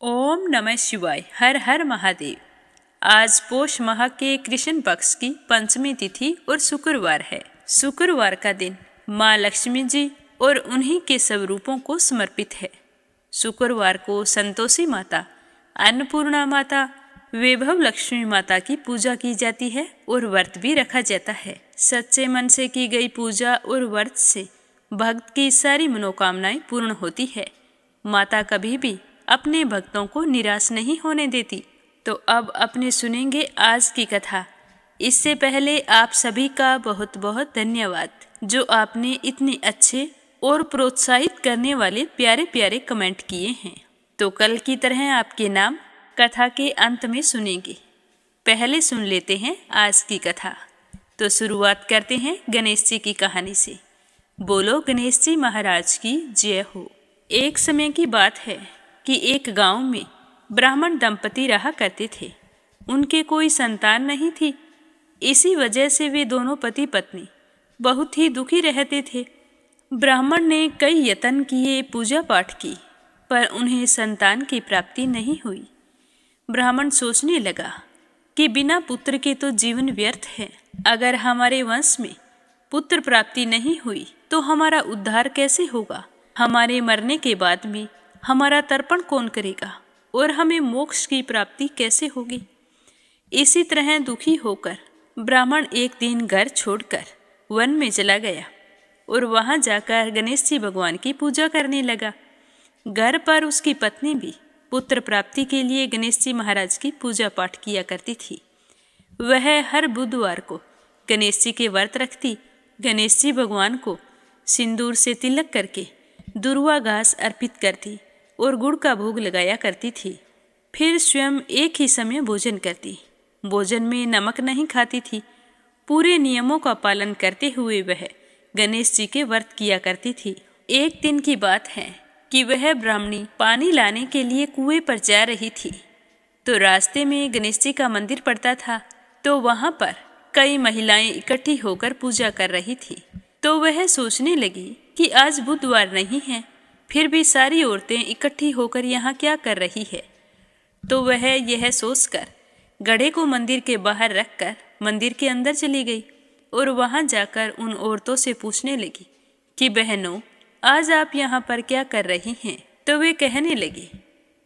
ओम नमः शिवाय। हर हर महादेव। आज पोष माह के कृष्ण पक्ष की पंचमी तिथि और शुक्रवार है। शुक्रवार का दिन माँ लक्ष्मी जी और उन्हीं के सब रूपों को समर्पित है। शुक्रवार को संतोषी माता, अन्नपूर्णा माता, वैभव लक्ष्मी माता की पूजा की जाती है और व्रत भी रखा जाता है। सच्चे मन से की गई पूजा और व्रत से भक्त की सारी मनोकामनाएं पूर्ण होती है। माता कभी भी अपने भक्तों को निराश नहीं होने देती। तो अब अपने सुनेंगे आज की कथा। इससे पहले आप सभी का बहुत बहुत धन्यवाद जो आपने इतने अच्छे और प्रोत्साहित करने वाले प्यारे प्यारे कमेंट किए हैं। तो कल की तरह आपके नाम कथा के अंत में सुनेंगे। पहले सुन लेते हैं आज की कथा। तो शुरुआत करते हैं गणेश जी की कहानी से। बोलो गणेश जी महाराज की जय हो। एक समय की बात है कि एक गांव में ब्राह्मण दंपति रहा करते थे। उनके कोई संतान नहीं थी। इसी वजह से वे दोनों पति पत्नी बहुत ही दुखी रहते थे। ब्राह्मण ने कई यत्न किए, पूजा पाठ की, पर उन्हें संतान की प्राप्ति नहीं हुई। ब्राह्मण सोचने लगा कि बिना पुत्र के तो जीवन व्यर्थ है। अगर हमारे वंश में पुत्र प्राप्ति नहीं हुई तो हमारा उद्धार कैसे होगा? हमारे मरने के बाद में हमारा तर्पण कौन करेगा और हमें मोक्ष की प्राप्ति कैसे होगी? इसी तरह दुखी होकर ब्राह्मण एक दिन घर छोड़कर वन में चला गया और वहां जाकर गणेश जी भगवान की पूजा करने लगा। घर पर उसकी पत्नी भी पुत्र प्राप्ति के लिए गणेश जी महाराज की पूजा पाठ किया करती थी। वह हर बुधवार को गणेश जी के व्रत रखती, गणेश जी भगवान को सिंदूर से तिलक करके दुर्वा घास अर्पित करती और गुड़ का भोग लगाया करती थी। फिर स्वयं एक ही समय भोजन करती। भोजन में नमक नहीं खाती थी। पूरे नियमों का पालन करते हुए वह गणेश जी के व्रत किया करती थी। एक दिन की बात है कि वह ब्राह्मणी पानी लाने के लिए कुएं पर जा रही थी। तो रास्ते में गणेश जी का मंदिर पड़ता था। तो वहां पर कई महिलाएं इकट्ठी होकर पूजा कर रही थी। तो वह सोचने लगी कि आज बुधवार नहीं है, फिर भी सारी औरतें इकट्ठी होकर यहाँ क्या कर रही है। तो वह यह सोचकर घड़े को मंदिर के बाहर रखकर मंदिर के अंदर चली गई और वहाँ जाकर उन औरतों से पूछने लगी कि बहनों, आज आप यहाँ पर क्या कर रही हैं? तो वे कहने लगी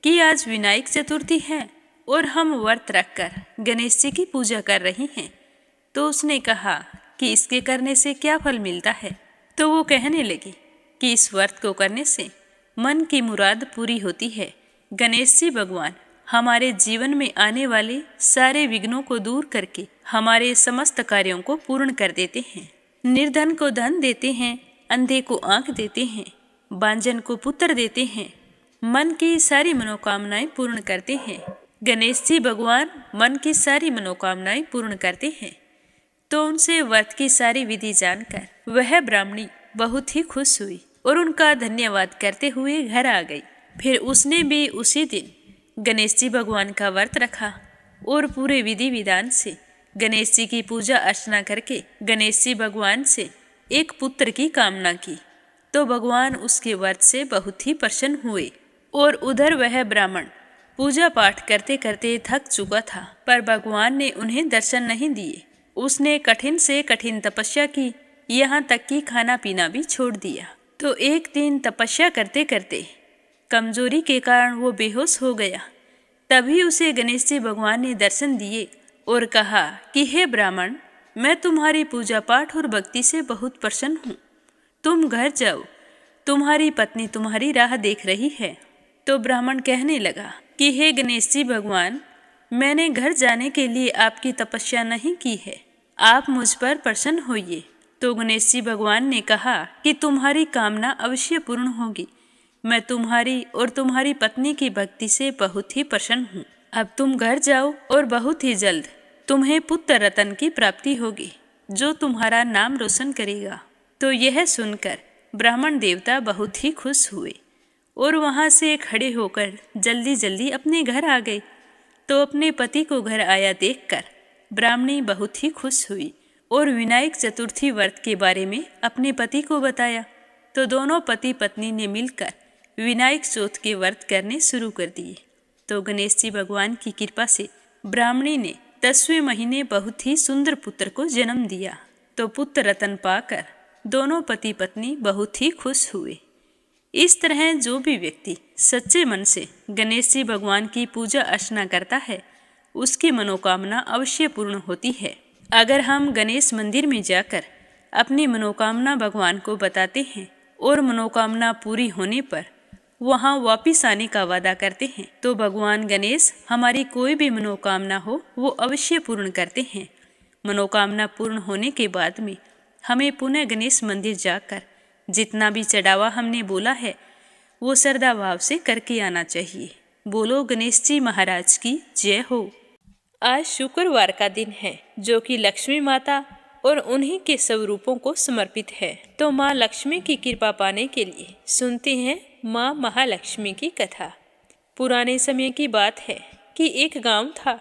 कि आज विनायक चतुर्थी है और हम व्रत रखकर गणेश जी की पूजा कर रही हैं। तो उसने कहा कि इसके करने से क्या फल मिलता है? तो वो कहने लगी कि इस व्रत को करने से मन की मुराद पूरी होती है। गणेश जी भगवान हमारे जीवन में आने वाले सारे विघ्नों को दूर करके हमारे समस्त कार्यों को पूर्ण कर देते हैं। निर्धन को धन देते हैं, अंधे को आंख देते हैं, बांझन को पुत्र देते हैं, मन की सारी मनोकामनाएं पूर्ण करते हैं। गणेश जी भगवान मन की सारी मनोकामनाएं पूर्ण करते हैं। तो उनसे व्रत की सारी विधि जानकर वह ब्राह्मणी बहुत ही खुश हुई और उनका धन्यवाद करते हुए घर आ गई। फिर उसने भी उसी दिन गणेश जी भगवान का व्रत रखा और पूरे विधि विधान से गणेश जी की पूजा अर्चना करके गणेश जी भगवान से एक पुत्र की कामना की। तो भगवान उसके व्रत से बहुत ही प्रसन्न हुए। और उधर वह ब्राह्मण पूजा पाठ करते करते थक चुका था, पर भगवान ने उन्हें दर्शन नहीं दिए। उसने कठिन से कठिन तपस्या की, यहाँ तक कि खाना पीना भी छोड़ दिया। तो एक दिन तपस्या करते करते कमजोरी के कारण वो बेहोश हो गया। तभी उसे गणेश जी भगवान ने दर्शन दिए और कहा कि हे ब्राह्मण, मैं तुम्हारी पूजा पाठ और भक्ति से बहुत प्रसन्न हूँ। तुम घर जाओ, तुम्हारी पत्नी तुम्हारी राह देख रही है। तो ब्राह्मण कहने लगा कि हे गणेश जी भगवान, मैंने घर जाने के लिए आपकी तपस्या नहीं की है, आप मुझ पर प्रसन्न होइए। तो गणेश जी भगवान ने कहा कि तुम्हारी कामना अवश्य पूर्ण होगी। मैं तुम्हारी और तुम्हारी पत्नी की भक्ति से बहुत ही प्रसन्न हूँ। अब तुम घर जाओ और बहुत ही जल्द तुम्हें पुत्र रतन की प्राप्ति होगी जो तुम्हारा नाम रोशन करेगा। तो यह सुनकर ब्राह्मण देवता बहुत ही खुश हुए और वहाँ से खड़े होकर जल्दी जल्दी अपने घर आ गए। तो अपने पति को घर आया देखकर ब्राह्मणी बहुत ही खुश हुई और विनायक चतुर्थी व्रत के बारे में अपने पति को बताया। तो दोनों पति पत्नी ने मिलकर विनायक चौथ के व्रत करने शुरू कर दिए तो गणेश जी भगवान की कृपा से ब्राह्मणी ने 10वें महीने बहुत ही सुंदर पुत्र को जन्म दिया। तो पुत्र रतन पाकर दोनों पति पत्नी बहुत ही खुश हुए। इस तरह जो भी व्यक्ति सच्चे मन से गणेश जी भगवान की पूजा अर्चना करता है, उसकी मनोकामना अवश्य पूर्ण होती है। अगर हम गणेश मंदिर में जाकर अपनी मनोकामना भगवान को बताते हैं और मनोकामना पूरी होने पर वहाँ वापिस आने का वादा करते हैं, तो भगवान गणेश हमारी कोई भी मनोकामना हो वो अवश्य पूर्ण करते हैं। मनोकामना पूर्ण होने के बाद में हमें पुनः गणेश मंदिर जाकर जितना भी चढ़ावा हमने बोला है वो श्रद्धा भाव से करके आना चाहिए। बोलो गणेश जी महाराज की जय हो। आज शुक्रवार का दिन है जो कि लक्ष्मी माता और उन्हीं के स्वरूपों को समर्पित है। तो माँ लक्ष्मी की कृपा पाने के लिए सुनते हैं माँ महालक्ष्मी की कथा। पुराने समय की बात है कि एक गांव था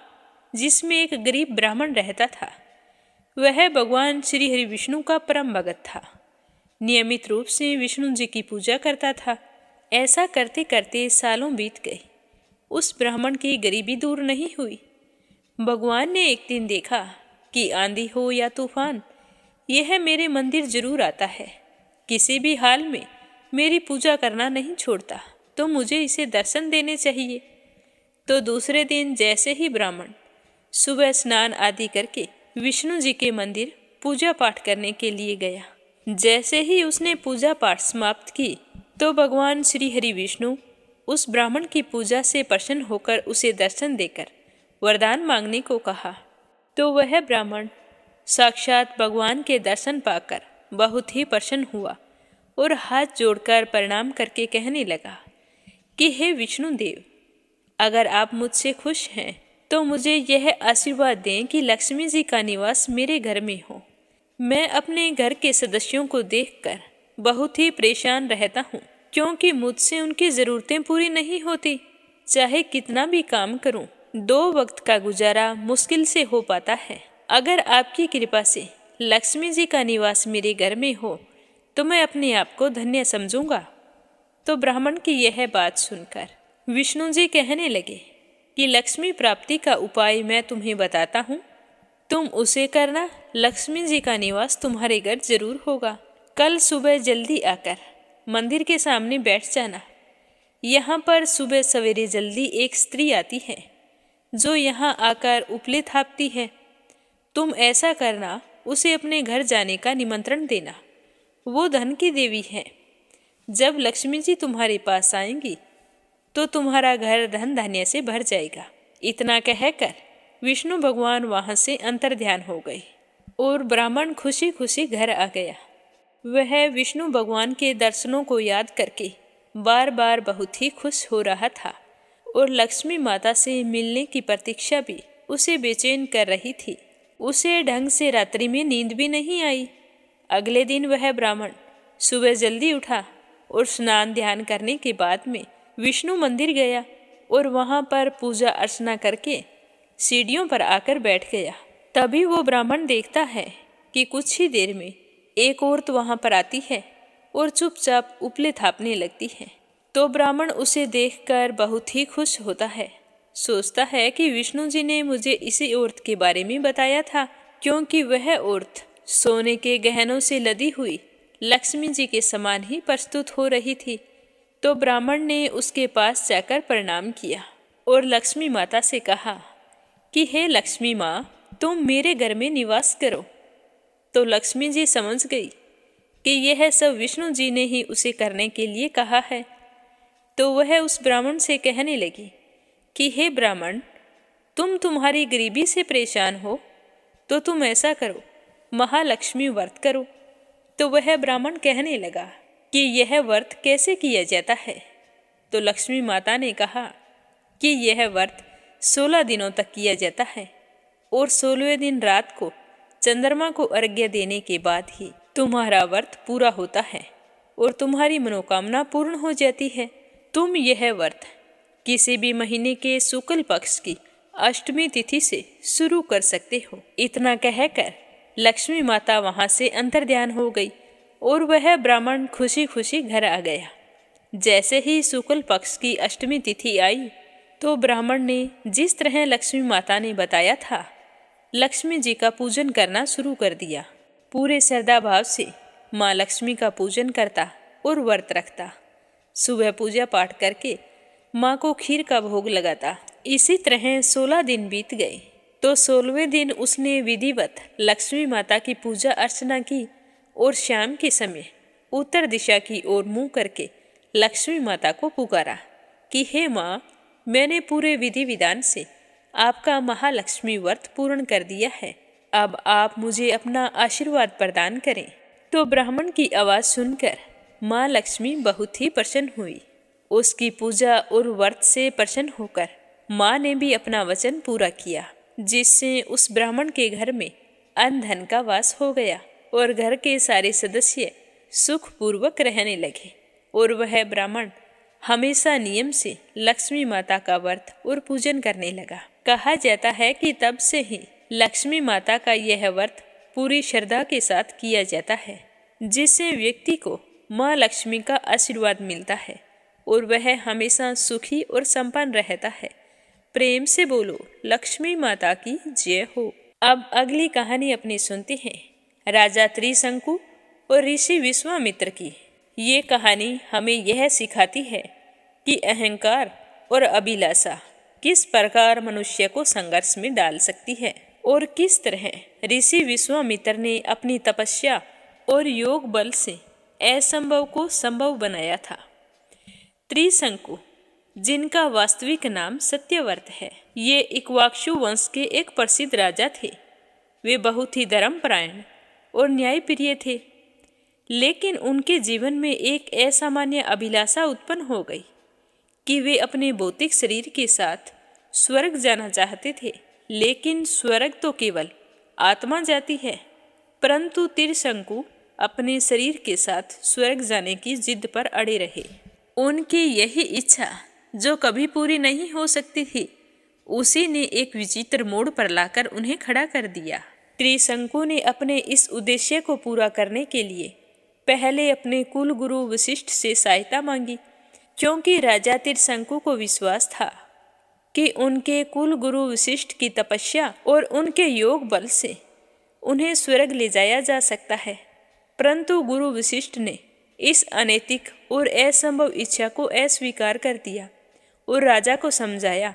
जिसमें एक गरीब ब्राह्मण रहता था। वह भगवान श्री हरि विष्णु का परम भगत था। नियमित रूप से विष्णु जी की पूजा करता था। ऐसा करते करते सालों बीत गए। उस ब्राह्मण की गरीबी दूर नहीं हुई। भगवान ने एक दिन देखा कि आंधी हो या तूफान, यह मेरे मंदिर जरूर आता है, किसी भी हाल में मेरी पूजा करना नहीं छोड़ता, तो मुझे इसे दर्शन देने चाहिए। तो दूसरे दिन जैसे ही ब्राह्मण सुबह स्नान आदि करके विष्णु जी के मंदिर पूजा पाठ करने के लिए गया, जैसे ही उसने पूजा पाठ समाप्त की तो भगवान श्री हरि विष्णु उस ब्राह्मण की पूजा से प्रसन्न होकर उसे दर्शन देकर वरदान मांगने को कहा। तो वह ब्राह्मण साक्षात भगवान के दर्शन पाकर बहुत ही प्रसन्न हुआ और हाथ जोड़कर प्रणाम करके कहने लगा कि हे विष्णु देव, अगर आप मुझसे खुश हैं तो मुझे यह आशीर्वाद दें कि लक्ष्मी जी का निवास मेरे घर में हो। मैं अपने घर के सदस्यों को देखकर बहुत ही परेशान रहता हूँ, क्योंकि मुझसे उनकी ज़रूरतें पूरी नहीं होती। चाहे कितना भी काम करूँ, 2 वक्त का गुजारा मुश्किल से हो पाता है। अगर आपकी कृपा से लक्ष्मी जी का निवास मेरे घर में हो तो मैं अपने आप को धन्य समझूंगा। तो ब्राह्मण की यह बात सुनकर विष्णु जी कहने लगे कि लक्ष्मी प्राप्ति का उपाय मैं तुम्हें बताता हूँ, तुम उसे करना, लक्ष्मी जी का निवास तुम्हारे घर जरूर होगा। कल सुबह जल्दी आकर मंदिर के सामने बैठ जाना। यहाँ पर सुबह सवेरे जल्दी एक स्त्री आती है जो यहाँ आकर उपले थापती है। तुम ऐसा करना, उसे अपने घर जाने का निमंत्रण देना। वो धन की देवी है। जब लक्ष्मी जी तुम्हारे पास आएंगी तो तुम्हारा घर धन धान्य से भर जाएगा। इतना कहकर विष्णु भगवान वहाँ से अंतर्ध्यान हो गए और ब्राह्मण खुशी खुशी घर आ गया। वह विष्णु भगवान के दर्शनों को याद करके बार बार बहुत ही खुश हो रहा था और लक्ष्मी माता से मिलने की प्रतीक्षा भी उसे बेचैन कर रही थी। उसे ढंग से रात्रि में नींद भी नहीं आई। अगले दिन वह ब्राह्मण सुबह जल्दी उठा और स्नान ध्यान करने के बाद में विष्णु मंदिर गया और वहाँ पर पूजा अर्चना करके सीढ़ियों पर आकर बैठ गया। तभी वो ब्राह्मण देखता है कि कुछ ही देर में एक औरत वहाँ पर आती है और चुपचाप उपले थापने लगती है। तो ब्राह्मण उसे देखकर बहुत ही खुश होता है। सोचता है कि विष्णु जी ने मुझे इसी औरत के बारे में बताया था, क्योंकि वह औरत सोने के गहनों से लदी हुई लक्ष्मी जी के समान ही प्रस्तुत हो रही थी। तो ब्राह्मण ने उसके पास जाकर प्रणाम किया और लक्ष्मी माता से कहा कि हे लक्ष्मी माँ, तुम मेरे घर में निवास करो। तो लक्ष्मी जी समझ गई कि यह सब विष्णु जी ने ही उसे करने के लिए कहा है। तो वह उस ब्राह्मण से कहने लगी कि हे ब्राह्मण, तुम्हारी गरीबी से परेशान हो तो तुम ऐसा करो, महालक्ष्मी व्रत करो। तो वह ब्राह्मण कहने लगा कि यह व्रत कैसे किया जाता है। तो लक्ष्मी माता ने कहा कि यह व्रत 16 दिनों तक किया जाता है और 16वें दिन रात को चंद्रमा को अर्घ्य देने के बाद ही तुम्हारा व्रत पूरा होता है और तुम्हारी मनोकामना पूर्ण हो जाती है। तुम यह व्रत किसी भी महीने के शुक्ल पक्ष की अष्टमी तिथि से शुरू कर सकते हो। इतना कहकर लक्ष्मी माता वहां से अंतर्ध्यान हो गई और वह ब्राह्मण खुशी खुशी घर आ गया। जैसे ही शुक्ल पक्ष की अष्टमी तिथि आई तो ब्राह्मण ने जिस तरह लक्ष्मी माता ने बताया था, लक्ष्मी जी का पूजन करना शुरू कर दिया। पूरे श्रद्धा भाव से माँ लक्ष्मी का पूजन करता और व्रत रखता। सुबह पूजा पाठ करके माँ को खीर का भोग लगाता। इसी तरह 16 दिन बीत गए तो 16वें दिन उसने विधिवत लक्ष्मी माता की पूजा अर्चना की और शाम के समय उत्तर दिशा की ओर मुंह करके लक्ष्मी माता को पुकारा कि हे माँ, मैंने पूरे विधि विधान से आपका महालक्ष्मी व्रत पूर्ण कर दिया है, अब आप मुझे अपना आशीर्वाद प्रदान करें। तो ब्राह्मण की आवाज़ सुनकर माँ लक्ष्मी बहुत ही प्रसन्न हुई। उसकी पूजा और व्रत से प्रसन्न होकर माँ ने भी अपना वचन पूरा किया, जिससे उस ब्राह्मण के घर में अन्न धन का वास हो गया और घर के सारे सदस्य सुखपूर्वक रहने लगे। और वह ब्राह्मण हमेशा नियम से लक्ष्मी माता का व्रत और पूजन करने लगा। कहा जाता है कि तब से ही लक्ष्मी माता का यह व्रत पूरी श्रद्धा के साथ किया जाता है, जिससे व्यक्ति को माँ लक्ष्मी का आशीर्वाद मिलता है और वह हमेशा सुखी और संपन्न रहता है। प्रेम से बोलो लक्ष्मी माता की जय हो। अब अगली कहानी अपनी सुनते हैं राजा त्रिशंकु और ऋषि विश्वामित्र की। ये कहानी हमें यह सिखाती है कि अहंकार और अभिलाषा किस प्रकार मनुष्य को संघर्ष में डाल सकती है और किस तरह ऋषि विश्वामित्र ने अपनी तपस्या और योग बल से असंभव को संभव बनाया था। त्रिशंकु, जिनका वास्तविक नाम सत्यव्रत है, ये इक्ष्वाकु वंश के एक प्रसिद्ध राजा थे। वे बहुत ही धर्मपरायण और न्यायप्रिय थे, लेकिन उनके जीवन में एक असामान्य अभिलाषा उत्पन्न हो गई कि वे अपने भौतिक शरीर के साथ स्वर्ग जाना चाहते थे। लेकिन स्वर्ग तो केवल आत्मा जाती है, परंतु त्रिशंकु अपने शरीर के साथ स्वर्ग जाने की जिद पर अड़े रहे। उनकी यही इच्छा जो कभी पूरी नहीं हो सकती थी, उसी ने एक विचित्र मोड़ पर लाकर उन्हें खड़ा कर दिया। त्रिशंकु ने अपने इस उद्देश्य को पूरा करने के लिए पहले अपने कुल गुरु वशिष्ठ से सहायता मांगी, क्योंकि राजा त्रिशंकु को विश्वास था कि उनके कुल गुरु वशिष्ठ की तपस्या और उनके योग बल से उन्हें स्वर्ग ले जाया जा सकता है। परंतु गुरु वशिष्ठ ने इस अनैतिक और असंभव इच्छा को अस्वीकार कर दिया और राजा को समझाया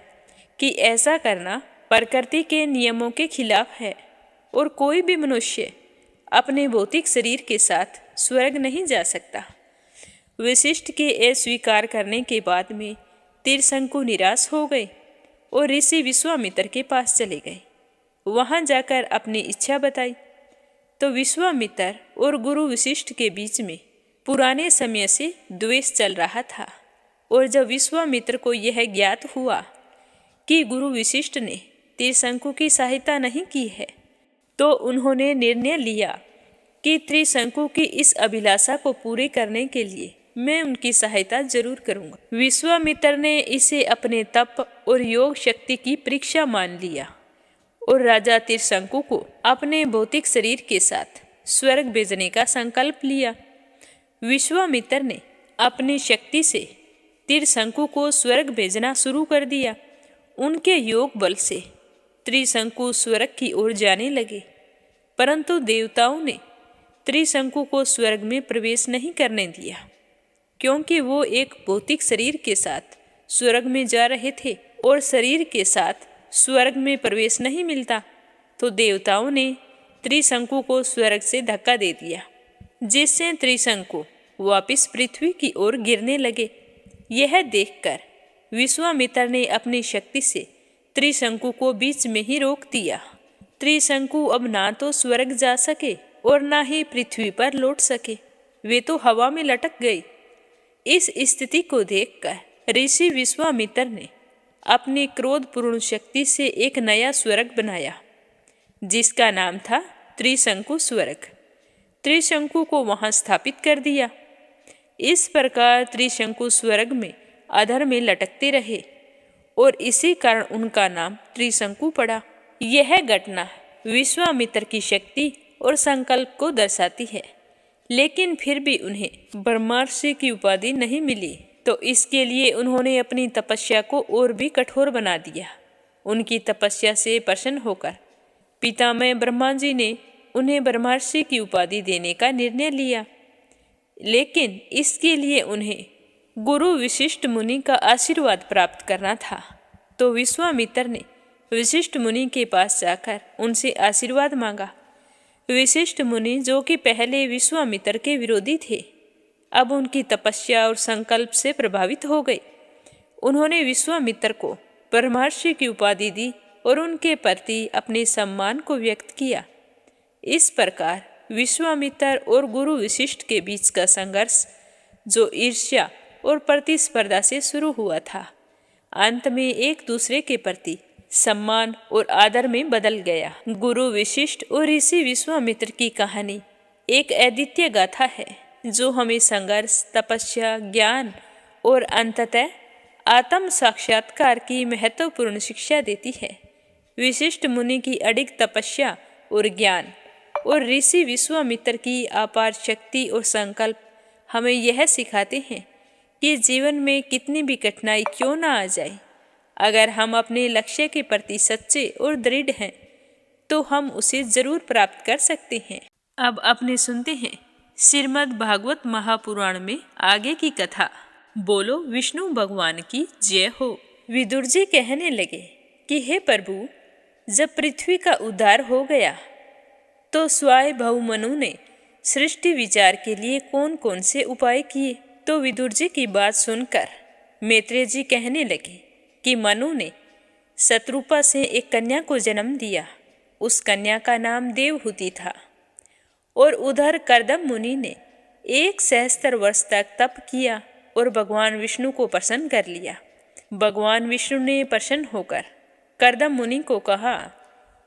कि ऐसा करना प्रकृति के नियमों के खिलाफ है और कोई भी मनुष्य अपने भौतिक शरीर के साथ स्वर्ग नहीं जा सकता। वशिष्ठ के अस्वीकार करने के बाद में त्रिशंकु निराश हो गए और ऋषि विश्वामित्र के पास चले गए। वहां जाकर अपनी इच्छा बताई तो विश्वामित्र और गुरु वशिष्ठ के बीच में पुराने समय से द्वेष चल रहा था। और जब विश्वामित्र को यह ज्ञात हुआ कि गुरु वशिष्ठ ने त्रिशंकु की सहायता नहीं की है, तो उन्होंने निर्णय लिया कि त्रिशंकु की इस अभिलाषा को पूरे करने के लिए मैं उनकी सहायता जरूर करूंगा। विश्वामित्र ने इसे अपने तप और योग शक्ति की परीक्षा मान लिया और राजा त्रिशंकु को अपने भौतिक शरीर के साथ स्वर्ग भेजने का संकल्प लिया। विश्वामित्र ने अपनी शक्ति से त्रिशंकु को स्वर्ग भेजना शुरू कर दिया। उनके योग बल से त्रिशंकु स्वर्ग की ओर जाने लगे, परंतु देवताओं ने त्रिशंकु को स्वर्ग में प्रवेश नहीं करने दिया, क्योंकि वो एक भौतिक शरीर के साथ स्वर्ग में जा रहे थे और शरीर के साथ स्वर्ग में प्रवेश नहीं मिलता। तो देवताओं ने त्रिशंकु को स्वर्ग से धक्का दे दिया, जिससे त्रिशंकु वापस पृथ्वी की ओर गिरने लगे। यह देखकर विश्वामित्र ने अपनी शक्ति से त्रिशंकु को बीच में ही रोक दिया। त्रिशंकु अब ना तो स्वर्ग जा सके और ना ही पृथ्वी पर लौट सके, वे तो हवा में लटक गए। इस स्थिति को देखकर ऋषि विश्वामित्र ने अपनी क्रोधपूर्ण शक्ति से एक नया स्वर्ग बनाया, जिसका नाम था त्रिशंकु स्वर्ग। त्रिशंकु को वहां स्थापित कर दिया। इस प्रकार त्रिशंकु स्वर्ग में अधर में लटकते रहे और इसी कारण उनका नाम त्रिशंकु पड़ा। यह घटना विश्वामित्र की शक्ति और संकल्प को दर्शाती है, लेकिन फिर भी उन्हें ब्रह्मर्षि की उपाधि नहीं मिली। तो इसके लिए उन्होंने अपनी तपस्या को और भी कठोर बना दिया। उनकी तपस्या से प्रसन्न होकर पितामह ब्रह्मा जी ने उन्हें ब्रह्मर्षि की उपाधि देने का निर्णय लिया, लेकिन इसके लिए उन्हें गुरु वशिष्ठ मुनि का आशीर्वाद प्राप्त करना था। तो विश्वामित्र ने वशिष्ठ मुनि के पास जाकर उनसे आशीर्वाद मांगा। वशिष्ठ मुनि, जो कि पहले विश्वामित्र के विरोधी थे, अब उनकी तपस्या और संकल्प से प्रभावित हो गए। उन्होंने विश्वामित्र को ब्रह्मर्षि की उपाधि दी और उनके प्रति अपने सम्मान को व्यक्त किया। इस प्रकार विश्वामित्र और गुरु वशिष्ठ के बीच का संघर्ष, जो ईर्ष्या और प्रतिस्पर्धा से शुरू हुआ था, अंत में एक दूसरे के प्रति सम्मान और आदर में बदल गया। गुरु वशिष्ठ और ऋषि विश्वामित्र की कहानी एक अद्वितीय गाथा है, जो हमें संघर्ष, तपस्या, ज्ञान और अंततः आत्म साक्षात्कार की महत्वपूर्ण शिक्षा देती है। वशिष्ठ मुनि की अडिग तपस्या और ज्ञान और ऋषि विश्वामित्र की अपार शक्ति और संकल्प हमें यह सिखाते हैं कि जीवन में कितनी भी कठिनाई क्यों ना आ जाए, अगर हम अपने लक्ष्य के प्रति सच्चे और दृढ़ हैं तो हम उसे जरूर प्राप्त कर सकते हैं। अब अपने सुनते हैं श्रीमद् भागवत महापुराण में आगे की कथा। बोलो विष्णु भगवान की जय हो। विदुर जी कहने लगे कि हे प्रभु, जब पृथ्वी का उद्धार हो गया तो स्वयं मनु ने सृष्टि विचार के लिए कौन कौन से उपाय किए। तो विदुर जी की बात सुनकर मैत्रेय जी कहने लगे कि मनु ने शत्रुपा से एक कन्या को जन्म दिया। उस कन्या का नाम देवहूति था। और उधर कर्दम मुनि ने 1 सहस्त्र वर्ष तक तप किया और भगवान विष्णु को प्रसन्न कर लिया। भगवान विष्णु ने प्रसन्न होकर कर्दम मुनि को कहा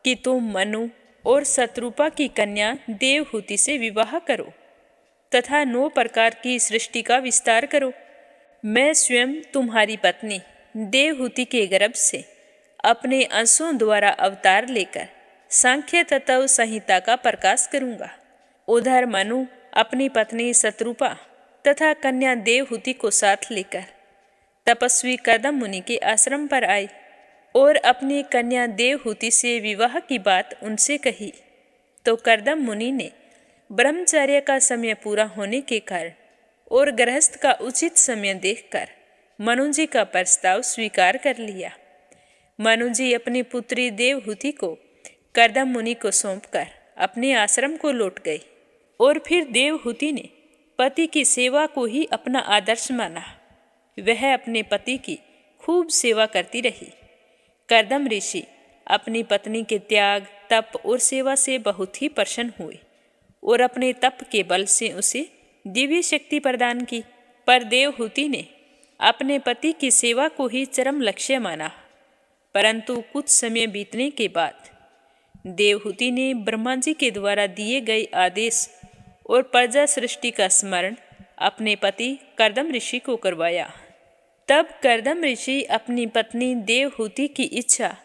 कि तुम मनु और शत्रुपा की कन्या देवहूति से विवाह करो तथा 9 प्रकार की सृष्टि का विस्तार करो। मैं स्वयं तुम्हारी पत्नी देवहूति के गर्भ से अपने अंशों द्वारा अवतार लेकर सांख्य तत्व संहिता का प्रकाश करूंगा। उधर मनु अपनी पत्नी शत्रुपा तथा कन्या देवहूति को साथ लेकर तपस्वी कर्दम मुनि के आश्रम पर आए और अपनी कन्या देवहूति से विवाह की बात उनसे कही। तो कर्दम मुनि ने ब्रह्मचर्य का समय पूरा होने के कारण और गृहस्थ का उचित समय देखकर मनु जी का प्रस्ताव स्वीकार कर लिया। मनु जी अपनी पुत्री देवहूति को कर्दम मुनि को सौंपकर अपने आश्रम को लौट गए और फिर देवहूति ने पति की सेवा को ही अपना आदर्श माना। वह अपने पति की खूब सेवा करती रही। कर्दम ऋषि अपनी पत्नी के त्याग, तप और सेवा से बहुत ही प्रसन्न हुए और अपने तप के बल से उसे दिव्य शक्ति प्रदान की। पर देवहूति ने अपने पति की सेवा को ही चरम लक्ष्य माना। परंतु कुछ समय बीतने के बाद देवहूति ने ब्रह्मा जी के द्वारा दिए गए आदेश और प्रजा सृष्टि का स्मरण अपने पति कर्दम ऋषि को करवाया। तब कर्दम ऋषि अपनी पत्नी देवहूति की इच्छा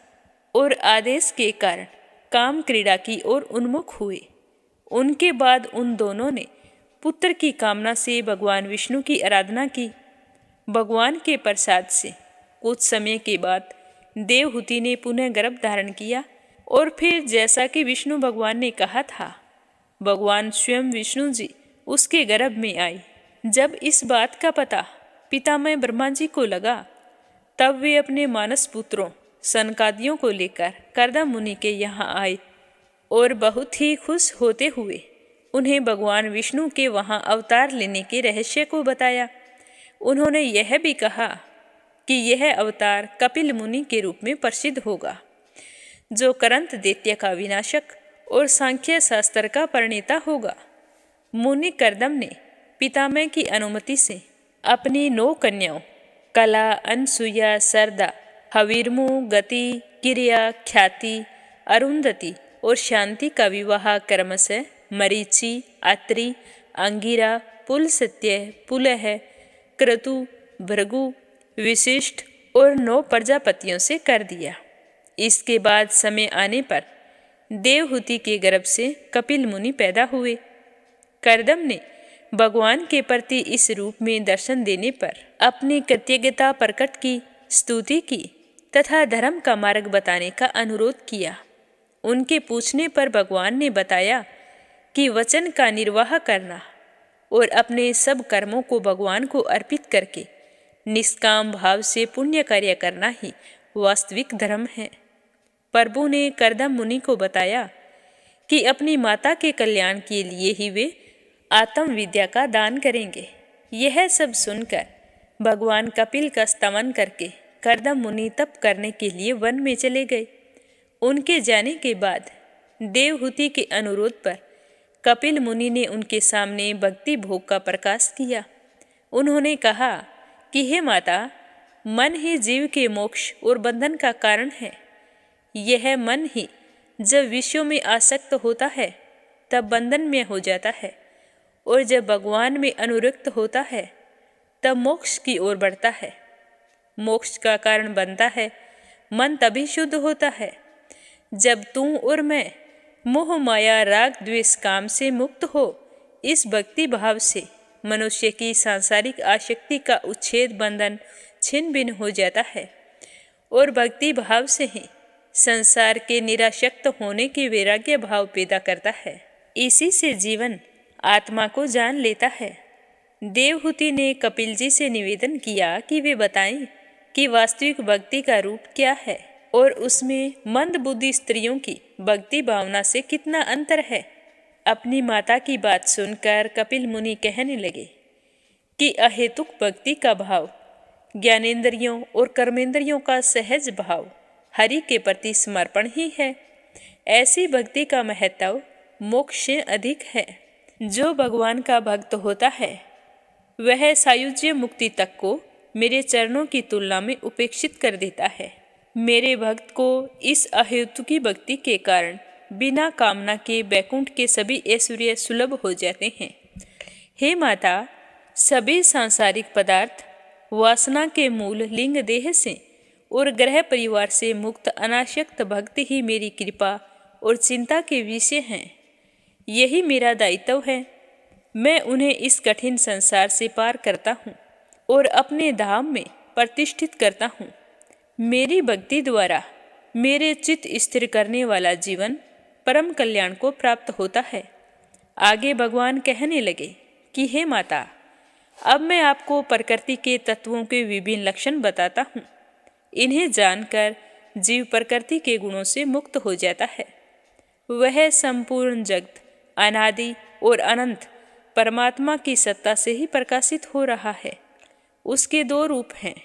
और आदेश के कारण काम क्रीड़ा की ओर उन्मुख हुए। उनके बाद उन दोनों ने पुत्र की कामना से भगवान विष्णु की आराधना की। भगवान के प्रसाद से कुछ समय के बाद देवहूति ने पुनः गर्भ धारण किया और फिर जैसा कि विष्णु भगवान ने कहा था, भगवान स्वयं विष्णु जी उसके गर्भ में आए। जब इस बात का पता पितामह ब्रह्मा जी को लगा, तब वे अपने मानस पुत्रों सनकादियों को लेकर कर्दम मुनि के यहाँ आए और बहुत ही खुश होते हुए उन्हें भगवान विष्णु के वहाँ अवतार लेने के रहस्य को बताया। उन्होंने यह भी कहा कि यह अवतार कपिल मुनि के रूप में प्रसिद्ध होगा, जो करंत दैत्य का विनाशक और सांख्य शास्त्र का प्रणेता होगा। मुनि कर्दम ने पितामह की अनुमति से अपनी 9 कन्याओं कला, अनसुया, सरदा, हवीरमु, गति, किरिया, ख्याति, अरुंधति और शांति का विवाह क्रमशः मरीचि, अत्रि, अंगिरा, पुलस्त्य, पुलह, क्रतु, भृगु, विशिष्ट और 9 प्रजापतियों से कर दिया। इसके बाद समय आने पर देवहूति के गर्भ से कपिल मुनि पैदा हुए। कर्दम ने भगवान के प्रति इस रूप में दर्शन देने पर अपनी कृतज्ञता प्रकट की, स्तुति की तथा धर्म का मार्ग बताने का अनुरोध किया। उनके पूछने पर भगवान ने बताया कि वचन का निर्वाह करना और अपने सब कर्मों को भगवान को अर्पित करके निष्काम भाव से पुण्य कार्य करना ही वास्तविक धर्म है। प्रभु ने कर्दम मुनि को बताया कि अपनी माता के कल्याण के लिए ही वे आत्म विद्या का दान करेंगे। यह सब सुनकर भगवान कपिल का स्तमन करके कर्दम मुनि तप करने के लिए वन में चले गए। उनके जाने के बाद देवहूति के अनुरोध पर कपिल मुनि ने उनके सामने भक्ति भोग का प्रकाश किया। उन्होंने कहा कि हे माता, मन ही जीव के मोक्ष और बंधन का कारण है। यह मन ही जब विषयों में आसक्त होता है तब बंधन में हो जाता है, और जब भगवान में अनुरक्त होता है तब मोक्ष की ओर बढ़ता है। मोक्ष का कारण बनता है। मन तभी शुद्ध होता है जब तू और मैं मोह माया राग द्वेष काम से मुक्त हो। इस भक्ति भाव से मनुष्य की सांसारिक आसक्ति का उच्छेद, बंधन छिन्न भिन्न हो जाता है, और भक्ति भाव से ही संसार के निरासक्त होने के वैराग्य भाव पैदा करता है। इसी से जीवन आत्मा को जान लेता है। देवहूति ने कपिल जी से निवेदन किया कि वे बताएं कि वास्तविक भक्ति का रूप क्या है और उसमें मंद बुद्धि स्त्रियों की भक्ति भावना से कितना अंतर है। अपनी माता की बात सुनकर कपिल मुनि कहने लगे कि अहेतुक भक्ति का भाव, ज्ञानेंद्रियों और कर्मेंद्रियों का सहज भाव हरि के प्रति समर्पण ही है। ऐसी भक्ति का महत्व मोक्ष से अधिक है। जो भगवान का भक्त होता है वह सायुज्य मुक्ति तक को मेरे चरणों की तुलना में उपेक्षित कर देता है। मेरे भक्त को इस अहेतुकी भक्ति के कारण बिना कामना के वैकुंठ के सभी ऐश्वर्य सुलभ हो जाते हैं। हे माता, सभी सांसारिक पदार्थ वासना के मूल लिंग देह से और ग्रह परिवार से मुक्त अनासक्त भक्त ही मेरी कृपा और चिंता के विषय हैं। यही मेरा दायित्व है। मैं उन्हें इस कठिन संसार से पार करता हूँ और अपने धाम में प्रतिष्ठित करता हूँ। मेरी भक्ति द्वारा मेरे चित्त स्थिर करने वाला जीवन परम कल्याण को प्राप्त होता है। आगे भगवान कहने लगे कि हे माता, अब मैं आपको प्रकृति के तत्वों के विभिन्न लक्षण बताता हूँ। इन्हें जानकर जीव प्रकृति के गुणों से मुक्त हो जाता है। वह संपूर्ण जगत अनादि और अनंत परमात्मा की सत्ता से ही प्रकाशित हो रहा है। उसके दो रूप हैं,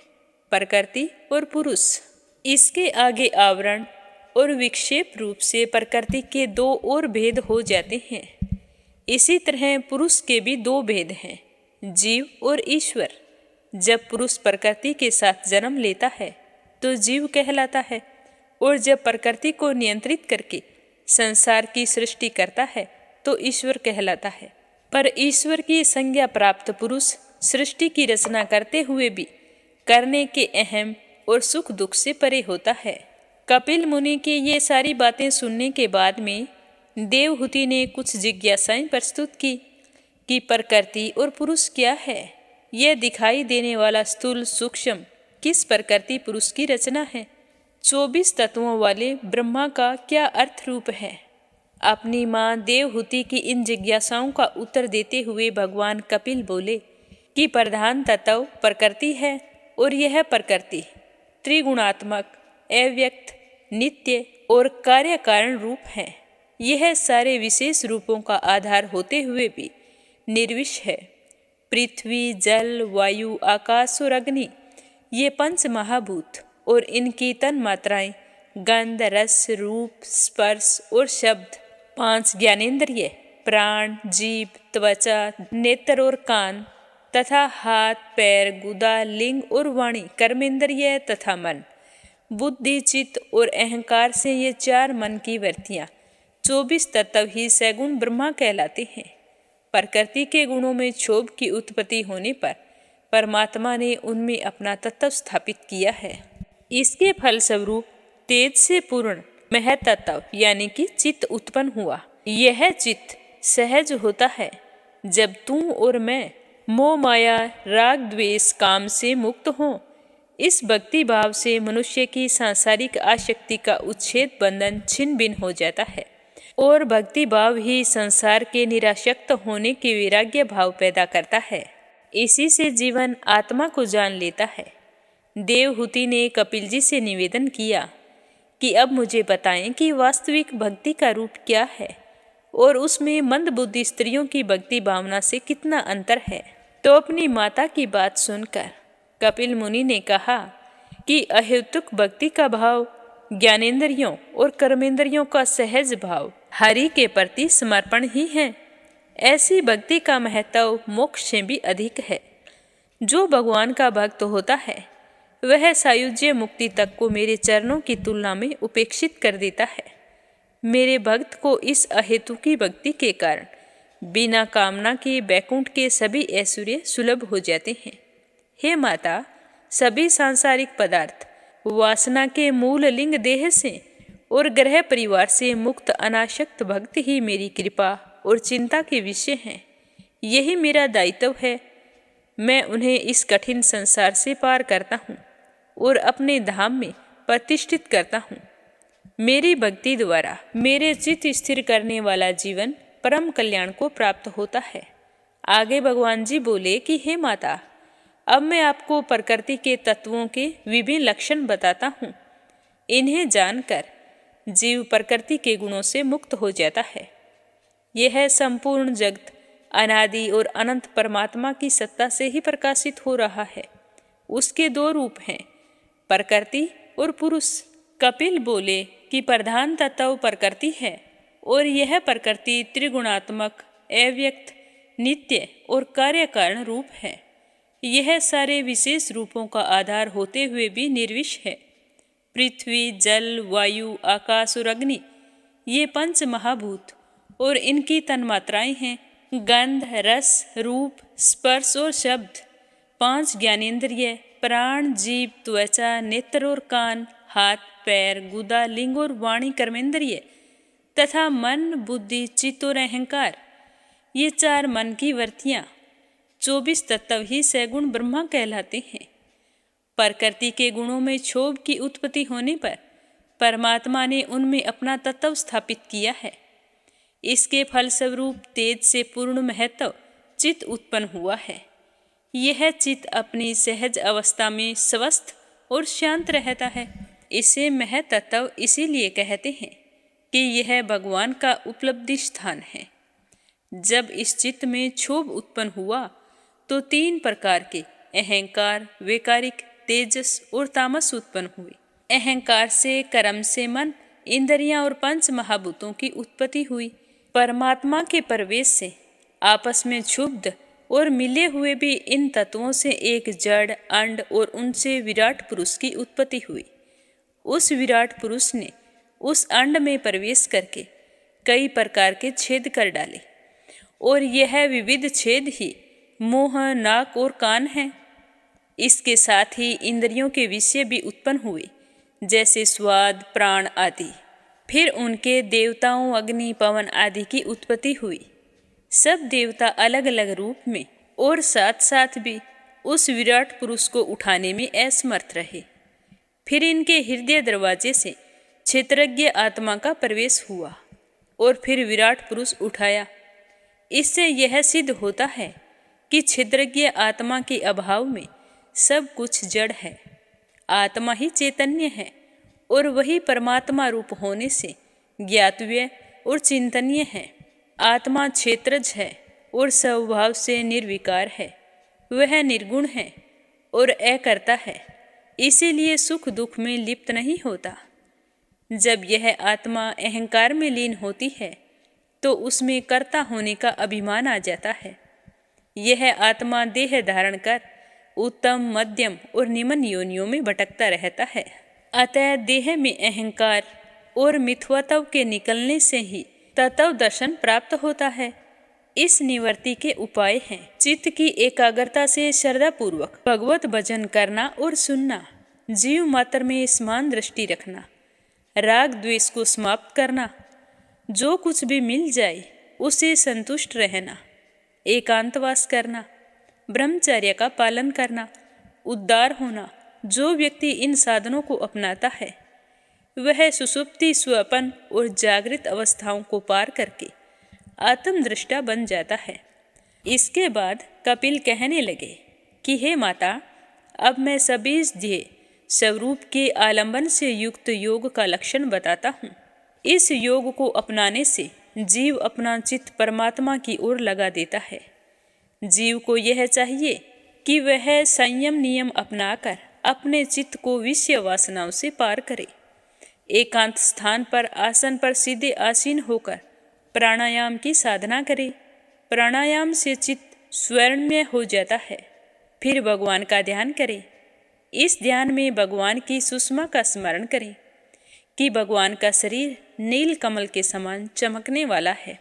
प्रकृति और पुरुष। इसके आगे आवरण और विक्षेप रूप से प्रकृति के दो और भेद हो जाते हैं। इसी तरह पुरुष के भी दो भेद हैं, जीव और ईश्वर। जब पुरुष प्रकृति के साथ जन्म लेता है तो जीव कहलाता है, और जब प्रकृति को नियंत्रित करके संसार की सृष्टि करता है तो ईश्वर कहलाता है। पर ईश्वर की संज्ञा प्राप्त पुरुष सृष्टि की रचना करते हुए भी करने के अहम और सुख दुख से परे होता है। कपिल मुनि के ये सारी बातें सुनने के बाद में देवहूति ने कुछ जिज्ञासाएं प्रस्तुत की कि प्रकृति और पुरुष क्या है। यह दिखाई देने वाला स्थूल सूक्ष्म किस प्रकृति पुरुष की रचना है। 24 तत्वों वाले ब्रह्मा का क्या अर्थ रूप है। अपनी माँ देवहूति की इन जिज्ञासाओं का उत्तर देते हुए भगवान कपिल बोले कि प्रधान तत्व प्रकृति है, और यह प्रकृति त्रिगुणात्मक, अव्यक्त, नित्य और कार्य कारण रूप है। यह सारे विशेष रूपों का आधार होते हुए भी निर्विष है। पृथ्वी, जल, वायु, आकाश और अग्नि, ये पंच महाभूत और इनकी तन मात्राएं गंध, रस, रूप, स्पर्श और शब्द, 5 ज्ञानेंद्रिय, प्राण, जीभ, त्वचा, नेत्र और कान तथा हाथ, पैर, गुदा, लिंग और वाणी, कर्मेंद्रिय तथा मन, बुद्धि, चित्त और अहंकार से ये 4 मन की वृत्तियाँ 24 तत्व ही सगुण ब्रह्मा कहलाते हैं। प्रकृति के गुणों में क्षोभ की उत्पत्ति होने पर परमात्मा ने उनमें अपना तत्व स्थापित किया है। इसके फलस्वरूप तेज से पूर्ण महतत्व यानी कि चित्त उत्पन्न हुआ। यह चित्त सहज होता है जब तू और मैं मोह माया राग द्वेष काम से मुक्त हों। इस भक्ति भाव से मनुष्य की सांसारिक आसक्ति का उच्छेद बंधन छिन्न भिन्न हो जाता है और भक्ति भाव ही संसार के निरासक्त होने के वैराग्य भाव पैदा करता है। इसी से जीवन आत्मा को जान लेता है। देवहूति ने कपिल जी से निवेदन किया कि अब मुझे बताएं कि वास्तविक भक्ति का रूप क्या है और उसमें मंदबुद्धि स्त्रियों की भक्ति भावना से कितना अंतर है। तो अपनी माता की बात सुनकर कपिल मुनि ने कहा कि अहेतुक भक्ति का भाव ज्ञानेंद्रियों और कर्मेंद्रियों का सहज भाव हरि के प्रति समर्पण ही है। ऐसी भक्ति का महत्व मोक्ष से भी अधिक है। जो भगवान का भक्त होता है वह सायुज्य मुक्ति तक को मेरे चरणों की तुलना में उपेक्षित कर देता है। मेरे भक्त को इस अहेतुकी भक्ति के कारण बिना कामना के बैकुंठ के सभी ऐश्वर्य सुलभ हो जाते हैं। हे माता, सभी सांसारिक पदार्थ वासना के मूल लिंग देह से और ग्रह परिवार से मुक्त अनासक्त भक्त ही मेरी कृपा और चिंता के विषय हैं। यही मेरा दायित्व है। मैं उन्हें इस कठिन संसार से पार करता हूँ और अपने धाम में प्रतिष्ठित करता हूँ। मेरी भक्ति द्वारा मेरे चित्त स्थिर करने वाला जीवन परम कल्याण को प्राप्त होता है। आगे भगवान जी बोले कि हे माता, अब मैं आपको प्रकृति के तत्वों के विभिन्न लक्षण बताता हूँ। इन्हें जानकर जीव प्रकृति के गुणों से मुक्त हो जाता है। यह संपूर्ण जगत अनादि और अनंत परमात्मा की सत्ता से ही प्रकाशित हो रहा है। उसके दो रूप हैं, प्रकृति और पुरुष। कपिल बोले कि प्रधान तत्व प्रकृति है और यह प्रकृति त्रिगुणात्मक, अव्यक्त, नित्य और कार्य कारण रूप है। यह सारे विशेष रूपों का आधार होते हुए भी निर्विष है। पृथ्वी, जल, वायु, आकाश और अग्नि ये पंच महाभूत और इनकी तन्मात्राएं हैं गंध, रस, रूप, स्पर्श और शब्द। 5 ज्ञानेंद्रिय प्राण, जीव, त्वचा, नेत्र और कान, हाथ, पैर, गुदा, लिंग और वाणी कर्मेंद्रिय तथा मन, बुद्धि, चित्त और अहंकार ये 4 मन की वृत्तियां। 24 तत्व ही सगुण ब्रह्मा कहलाते हैं। प्रकृति के गुणों में क्षोभ की उत्पत्ति होने पर परमात्मा ने उनमें अपना तत्व स्थापित किया है। इसके फलस्वरूप तेज से पूर्ण महत्व चित्त उत्पन्न हुआ है। यह चित्त अपनी सहज अवस्था में स्वस्थ और शांत रहता है। इसे महतत्व इसीलिए कहते हैं कि यह भगवान का उपलब्धि स्थान है। जब इस चित्त में क्षोभ उत्पन्न हुआ तो 3 प्रकार के अहंकार, वैकारिक, तेजस और तामस उत्पन्न हुए। अहंकार से, कर्म से मन, इंद्रियां और पंच महाभूतों की उत्पत्ति हुई। परमात्मा के प्रवेश से आपस में क्षुब्ध और मिले हुए भी इन तत्वों से एक जड़ अंड और उनसे विराट पुरुष की उत्पत्ति हुई। उस विराट पुरुष ने उस अंड में प्रवेश करके कई प्रकार के छेद कर डाले और यह विविध छेद ही मुंह, नाक और कान हैं। इसके साथ ही इंद्रियों के विषय भी उत्पन्न हुए, जैसे स्वाद, प्राण आदि। फिर उनके देवताओं, अग्नि, पवन आदि की उत्पत्ति हुई। सब देवता अलग अलग रूप में और साथ साथ भी उस विराट पुरुष को उठाने में असमर्थ रहे। फिर इनके हृदय दरवाजे से क्षेत्रज्ञ आत्मा का प्रवेश हुआ और फिर विराट पुरुष उठाया। इससे यह सिद्ध होता है कि क्षेत्रज्ञ आत्मा के अभाव में सब कुछ जड़ है। आत्मा ही चैतन्य है और वही परमात्मा रूप होने से ज्ञातव्य और चिंतनीय है। आत्मा क्षेत्रज है और स्वभाव से निर्विकार है। वह निर्गुण है और अकर्ता है, इसीलिए सुख दुख में लिप्त नहीं होता। जब यह आत्मा अहंकार में लीन होती है तो उसमें कर्ता होने का अभिमान आ जाता है। यह आत्मा देह धारण कर उत्तम, मध्यम और निम्न योनियों में भटकता रहता है। अतः देह में अहंकार और मिथ्यात्व के निकलने से ही तत्व दर्शन प्राप्त होता है। इस निवृत्ति के उपाय हैं चित्त की एकाग्रता से श्रद्धापूर्वक भगवत भजन करना और सुनना, जीव मात्र में समान दृष्टि रखना, राग द्वेष को समाप्त करना, जो कुछ भी मिल जाए उसे संतुष्ट रहना, एकांतवास करना, ब्रह्मचर्य का पालन करना, उद्धार होना। जो व्यक्ति इन साधनों को अपनाता है वह सुषुप्ति, स्वप्न और जागृत अवस्थाओं को पार करके आत्मदृष्टा बन जाता है। इसके बाद कपिल कहने लगे कि हे माता, अब मैं सबीज ध्येय स्वरूप के आलंबन से युक्त योग का लक्षण बताता हूँ। इस योग को अपनाने से जीव अपना चित्त परमात्मा की ओर लगा देता है। जीव को यह चाहिए कि वह संयम नियम अपनाकर अपने चित्त को विषय वासनाओं से पार करे। एकांत स्थान पर आसन पर सीधे आसीन होकर प्राणायाम की साधना करे। प्राणायाम से चित्त स्वर्णमय हो जाता है। फिर भगवान का ध्यान करें। इस ध्यान में भगवान की सुषमा का स्मरण करें कि भगवान का शरीर नील कमल के समान चमकने वाला है।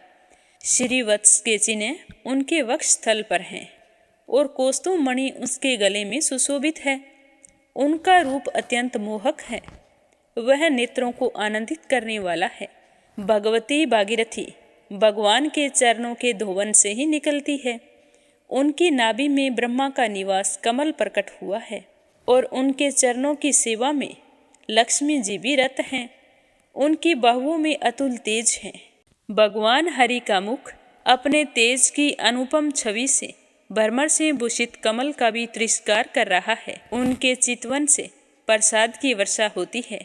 श्री वत्स के चिन्ह उनके वक्ष स्थल पर हैं और कौस्तुभ मणि उसके गले में सुशोभित है। उनका रूप अत्यंत मोहक है। वह नेत्रों को आनंदित करने वाला है। भगवती भागीरथी भगवान के चरणों के धोवन से ही निकलती है। उनकी नाभि में ब्रह्मा का निवास कमल प्रकट हुआ है और उनके चरणों की सेवा में लक्ष्मी जी भी रत हैं। उनकी बाहुओं में अतुल तेज है। भगवान हरि का मुख अपने तेज की अनुपम छवि से भरमर से भूषित कमल का भी तिरस्कार कर रहा है। उनके चितवन से प्रसाद की वर्षा होती है।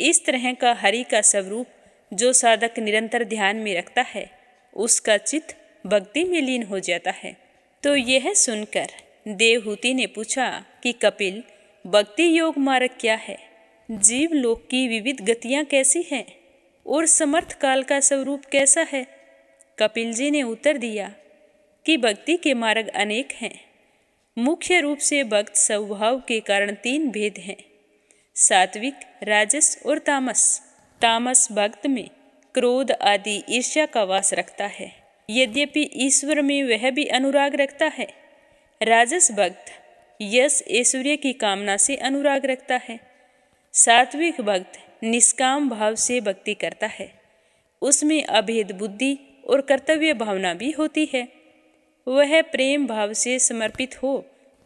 इस तरह का हरि का स्वरूप जो साधक निरंतर ध्यान में रखता है उसका चित्त भक्ति में लीन हो जाता है। तो यह सुनकर देवहूति ने पूछा कि कपिल, भक्ति योग मार्ग क्या है? जीव लोक की विविध गतियां कैसी हैं और समर्थ काल का स्वरूप कैसा है? कपिल जी ने उत्तर दिया कि भक्ति के मार्ग अनेक हैं। मुख्य रूप से भक्त स्वभाव के कारण 3 भेद हैं, सात्विक, राजस और तामस। तामस भक्त में क्रोध आदि ईर्ष्या का वास रखता है, यद्यपि ईश्वर में वह भी अनुराग रखता है। राजस भक्त यश ऐश्वर्य की कामना से अनुराग रखता है। सात्विक भक्त निष्काम भाव से भक्ति करता है। उसमें अभेद बुद्धि और कर्तव्य भावना भी होती है। वह प्रेम भाव से समर्पित हो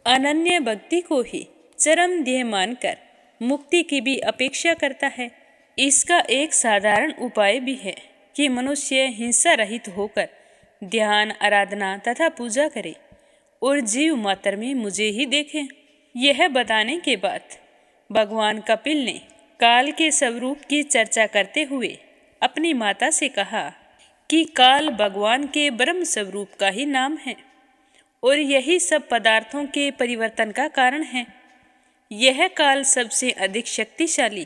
अनन्य भक्ति को ही चरम ध्येय मानकर मुक्ति की भी अपेक्षा करता है। इसका एक साधारण उपाय भी है कि मनुष्य हिंसा रहित होकर ध्यान, आराधना तथा पूजा करे और जीव मात्र में मुझे ही देखें। यह बताने के बाद भगवान कपिल ने काल के स्वरूप की चर्चा करते हुए अपनी माता से कहा कि काल भगवान के ब्रह्म स्वरूप का ही नाम है और यही सब पदार्थों के परिवर्तन का कारण है। यह काल सबसे अधिक शक्तिशाली,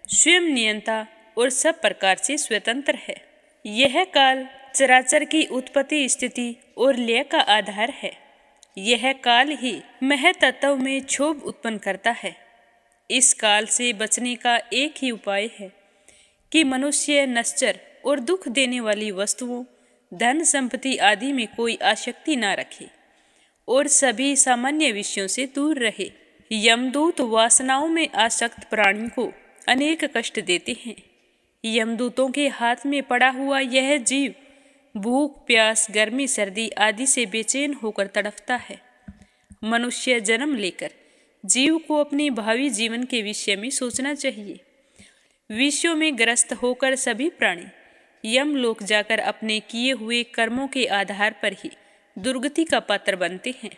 स्वयं नियंता और सब प्रकार से स्वतंत्र है। यह काल चराचर की उत्पत्ति, स्थिति और लय का आधार है। यह काल ही महतत्व में क्षोभ उत्पन्न करता है। इस काल से बचने का एक ही उपाय है कि मनुष्य नश्चर और दुख देने वाली वस्तुओं, धन संपत्ति आदि में कोई आसक्ति ना रखे और सभी सामान्य विषयों से दूर रहे। यमदूत वासनाओं में आसक्त प्राणी को अनेक कष्ट देते हैं। यमदूतों के हाथ में पड़ा हुआ यह जीव भूख, प्यास, गर्मी, सर्दी आदि से बेचैन होकर तड़पता है। मनुष्य जन्म लेकर जीव को अपने भावी जीवन के विषय में सोचना चाहिए। विषयों में ग्रस्त होकर सभी प्राणी यमलोक जाकर अपने किए हुए कर्मों के आधार पर ही दुर्गति का पात्र बनते हैं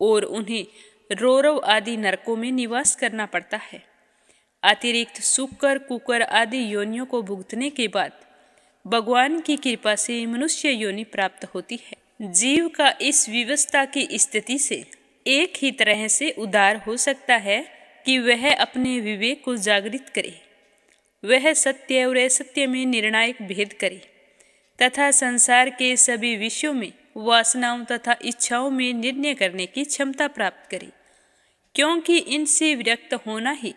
और उन्हें रौरव आदि नरकों में निवास करना पड़ता है। अतिरिक्त सुकर, कुकर आदि योनियों को भुगतने के बाद भगवान की कृपा से मनुष्य योनि प्राप्त होती है। जीव का इस विवस्था की स्थिति से एक ही तरह से उद्धार हो सकता है कि वह अपने विवेक को जागृत करे, वह सत्य और असत्य में निर्णायक भेद करे तथा संसार के सभी विषयों में वासनाओं तथा इच्छाओं में निर्णय करने की क्षमता प्राप्त करे, क्योंकि इनसे विरक्त होना ही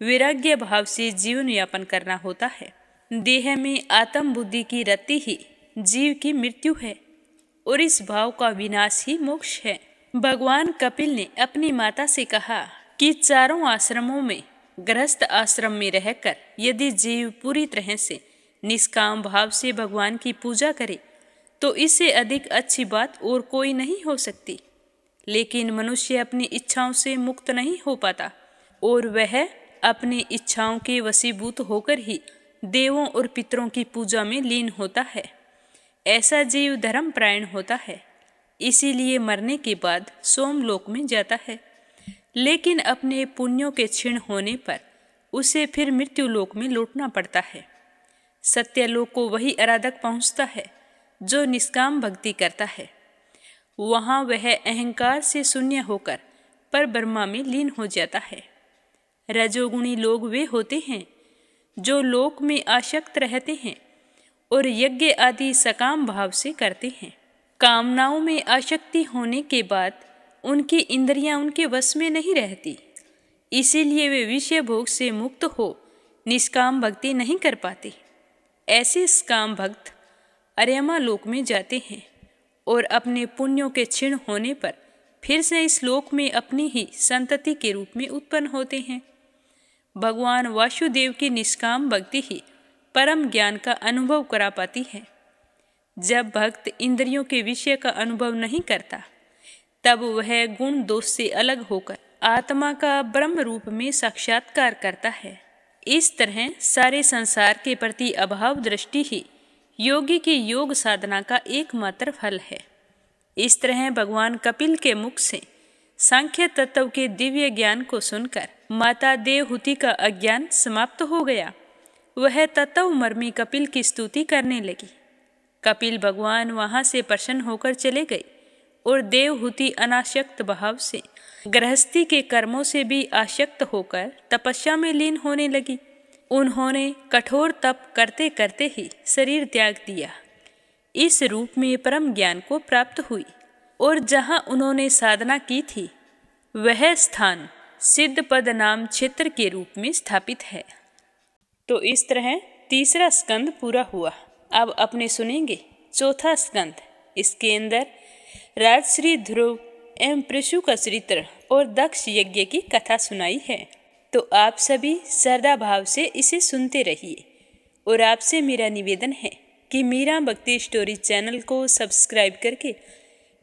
वैराग्य भाव से जीवन यापन करना होता है। देह में आत्म बुद्धि की रति ही जीव की मृत्यु है और इस भाव का विनाश ही मोक्ष है। भगवान कपिल ने अपनी माता से कहा कि चारों आश्रमों में गृहस्थ आश्रम में रहकर यदि जीव पूरी तरह से निष्काम भाव से भगवान की पूजा करे तो इससे अधिक अच्छी बात और कोई नहीं हो सकती। लेकिन मनुष्य अपनी इच्छाओं से मुक्त नहीं हो पाता और वह अपनी इच्छाओं के वशीभूत होकर ही देवों और पितरों की पूजा में लीन होता है। ऐसा जीव धर्मपरायण होता है, इसीलिए मरने के बाद सोमलोक में जाता है, लेकिन अपने पुण्यों के क्षीण होने पर उसे फिर मृत्युलोक में लौटना पड़ता है। सत्यलोक को वही आराधक पहुंचता है जो निष्काम भक्ति करता है। वहां वह अहंकार से शून्य होकर पर ब्रह्मा में लीन हो जाता है। रजोगुणी लोग वे होते हैं जो लोक में आसक्त रहते हैं और यज्ञ आदि सकाम भाव से करते हैं। कामनाओं में आसक्ति होने के बाद उनकी इंद्रियां उनके वश में नहीं रहती, इसीलिए वे विषय भोग से मुक्त हो निष्काम भक्ति नहीं कर पाते। ऐसे काम भक्त अर्यमा लोक में जाते हैं और अपने पुण्यों के क्षीण होने पर फिर से इस लोक में अपनी ही संतति के रूप में उत्पन्न होते हैं। भगवान वासुदेव की निष्काम भक्ति ही परम ज्ञान का अनुभव करा पाती है। जब भक्त इंद्रियों के विषय का अनुभव नहीं करता, तब वह गुण दोष से अलग होकर आत्मा का ब्रह्म रूप में साक्षात्कार करता है। इस तरह सारे संसार के प्रति अभाव दृष्टि ही योगी की योग साधना का एकमात्र फल है। इस तरह भगवान कपिल के मुख से सांख्य तत्व के दिव्य ज्ञान को सुनकर माता देवहूति का अज्ञान समाप्त हो गया। वह तत्व मर्मी कपिल की स्तुति करने लगी। कपिल भगवान वहां से प्रसन्न होकर चले गए और देवहूति अनासक्त भाव से गृहस्थी के कर्मों से भी आसक्त होकर तपस्या में लीन होने लगी। उन्होंने कठोर तप करते करते ही शरीर त्याग दिया। इस रूप में परम ज्ञान को प्राप्त हुई और जहाँ उन्होंने साधना की थी वह स्थान सिद्ध पद नाम क्षेत्र के रूप में स्थापित है। तो इस तरह तीसरा स्कंद पूरा हुआ। अब अपने सुनेंगे चौथा स्कंद। इसके अंदर राजश्री ध्रुव एवं पृशु का चरित्र और दक्ष यज्ञ की कथा सुनाई है। तो आप सभी श्रद्धा भाव से इसे सुनते रहिए और आपसे मेरा निवेदन है कि मीरा भक्ति स्टोरी चैनल को सब्सक्राइब करके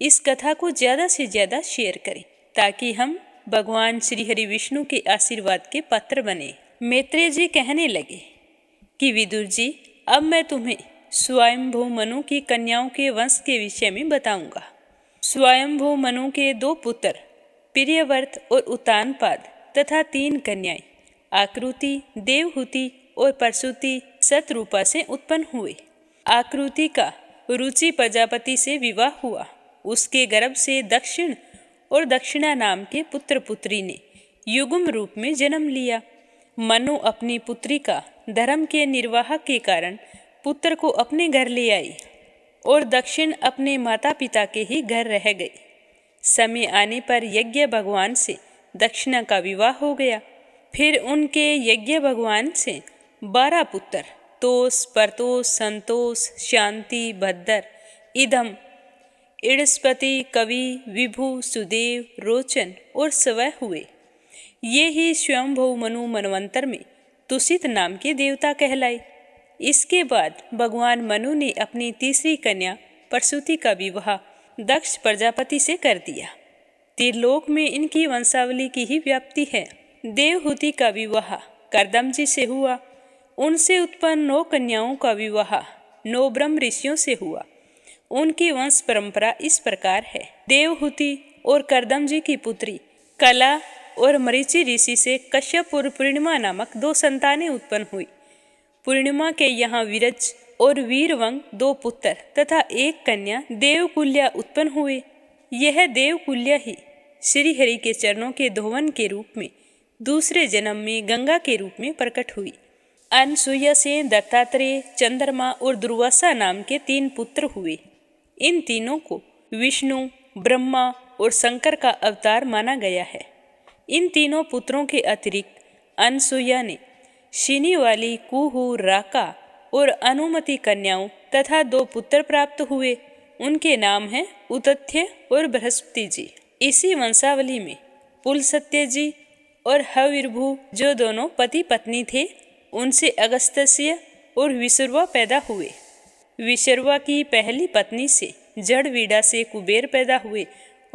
इस कथा को ज़्यादा से ज़्यादा शेयर करें ताकि हम भगवान श्री हरि विष्णु के आशीर्वाद के पात्र बने। मैत्रेय जी कहने लगे कि विदुर जी, अब मैं तुम्हें स्वयंभू मनु की कन्याओं के वंश के विषय में बताऊंगा। स्वयंभू मनु के 2 पुत्र प्रियव्रत और उत्तानपाद तथा 3 कन्याएं आकृति, देवहूति और परसुति शतरूपा से उत्पन्न हुए। आकृति का रुचि प्रजापति से विवाह हुआ। उसके गर्भ से दक्षिण और दक्षिणा नाम के पुत्र पुत्री ने युग्म रूप में जन्म लिया। मनु अपनी पुत्री का धर्म के निर्वाह के कारण पुत्र को अपने घर ले आई और दक्षिण अपने माता पिता के ही घर रह गई। समय आने पर यज्ञ भगवान से दक्षिणा का विवाह हो गया। फिर उनके यज्ञ भगवान से 12 पुत्र तोष, परतोष, संतोष, शांति, भद्र, इदम, इड़स्पति, कवि, विभु, सुदेव, रोचन और स्वय हुए। ये ही स्वयंभू मनु मनवंतर में तुषित नाम के देवता कहलाए। इसके बाद भगवान मनु ने अपनी तीसरी कन्या परसुति का विवाह दक्ष प्रजापति से कर दिया। त्रिलोक में इनकी वंशावली की ही व्याप्ति है। देवहूति का विवाह कर्दमजी से हुआ। उनसे उत्पन्न 9 कन्याओं का विवाह 9 ब्रह्म ऋषियों से हुआ। उनकी वंश परंपरा इस प्रकार है। देवहूति और कर्दमजी की पुत्री कला और मरीचि ऋषि से कश्यप और पूर्णिमा नामक 2 संतानें उत्पन्न हुई। पूर्णिमा के यहाँ विरज और वीरवंग 2 पुत्र तथा 1 कन्या देवकुल्या उत्पन्न हुए। यह देवकुल्या ही श्री हरि के चरणों के धोवन के रूप में दूसरे जन्म में गंगा के रूप में प्रकट हुई। अनसुईया से दत्तात्रेय, चंद्रमा और दुर्वासा नाम के 3 पुत्र हुए। इन तीनों को विष्णु, ब्रह्मा और शंकर का अवतार माना गया है। इन तीनों पुत्रों के अतिरिक्त अनसुईया ने शीनी वाली कुहू, राका और अनुमति कन्याओं तथा 2 पुत्र प्राप्त हुए। उनके नाम हैं उतथ्य और बृहस्पति जी। इसी वंशावली में पुलसत्य जी और हविर्भु जो दोनों पति पत्नी थे, उनसे अगस्त्य और विसर्वा पैदा हुए। विसर्वा की पहली पत्नी से जड़वीड़ा से कुबेर पैदा हुए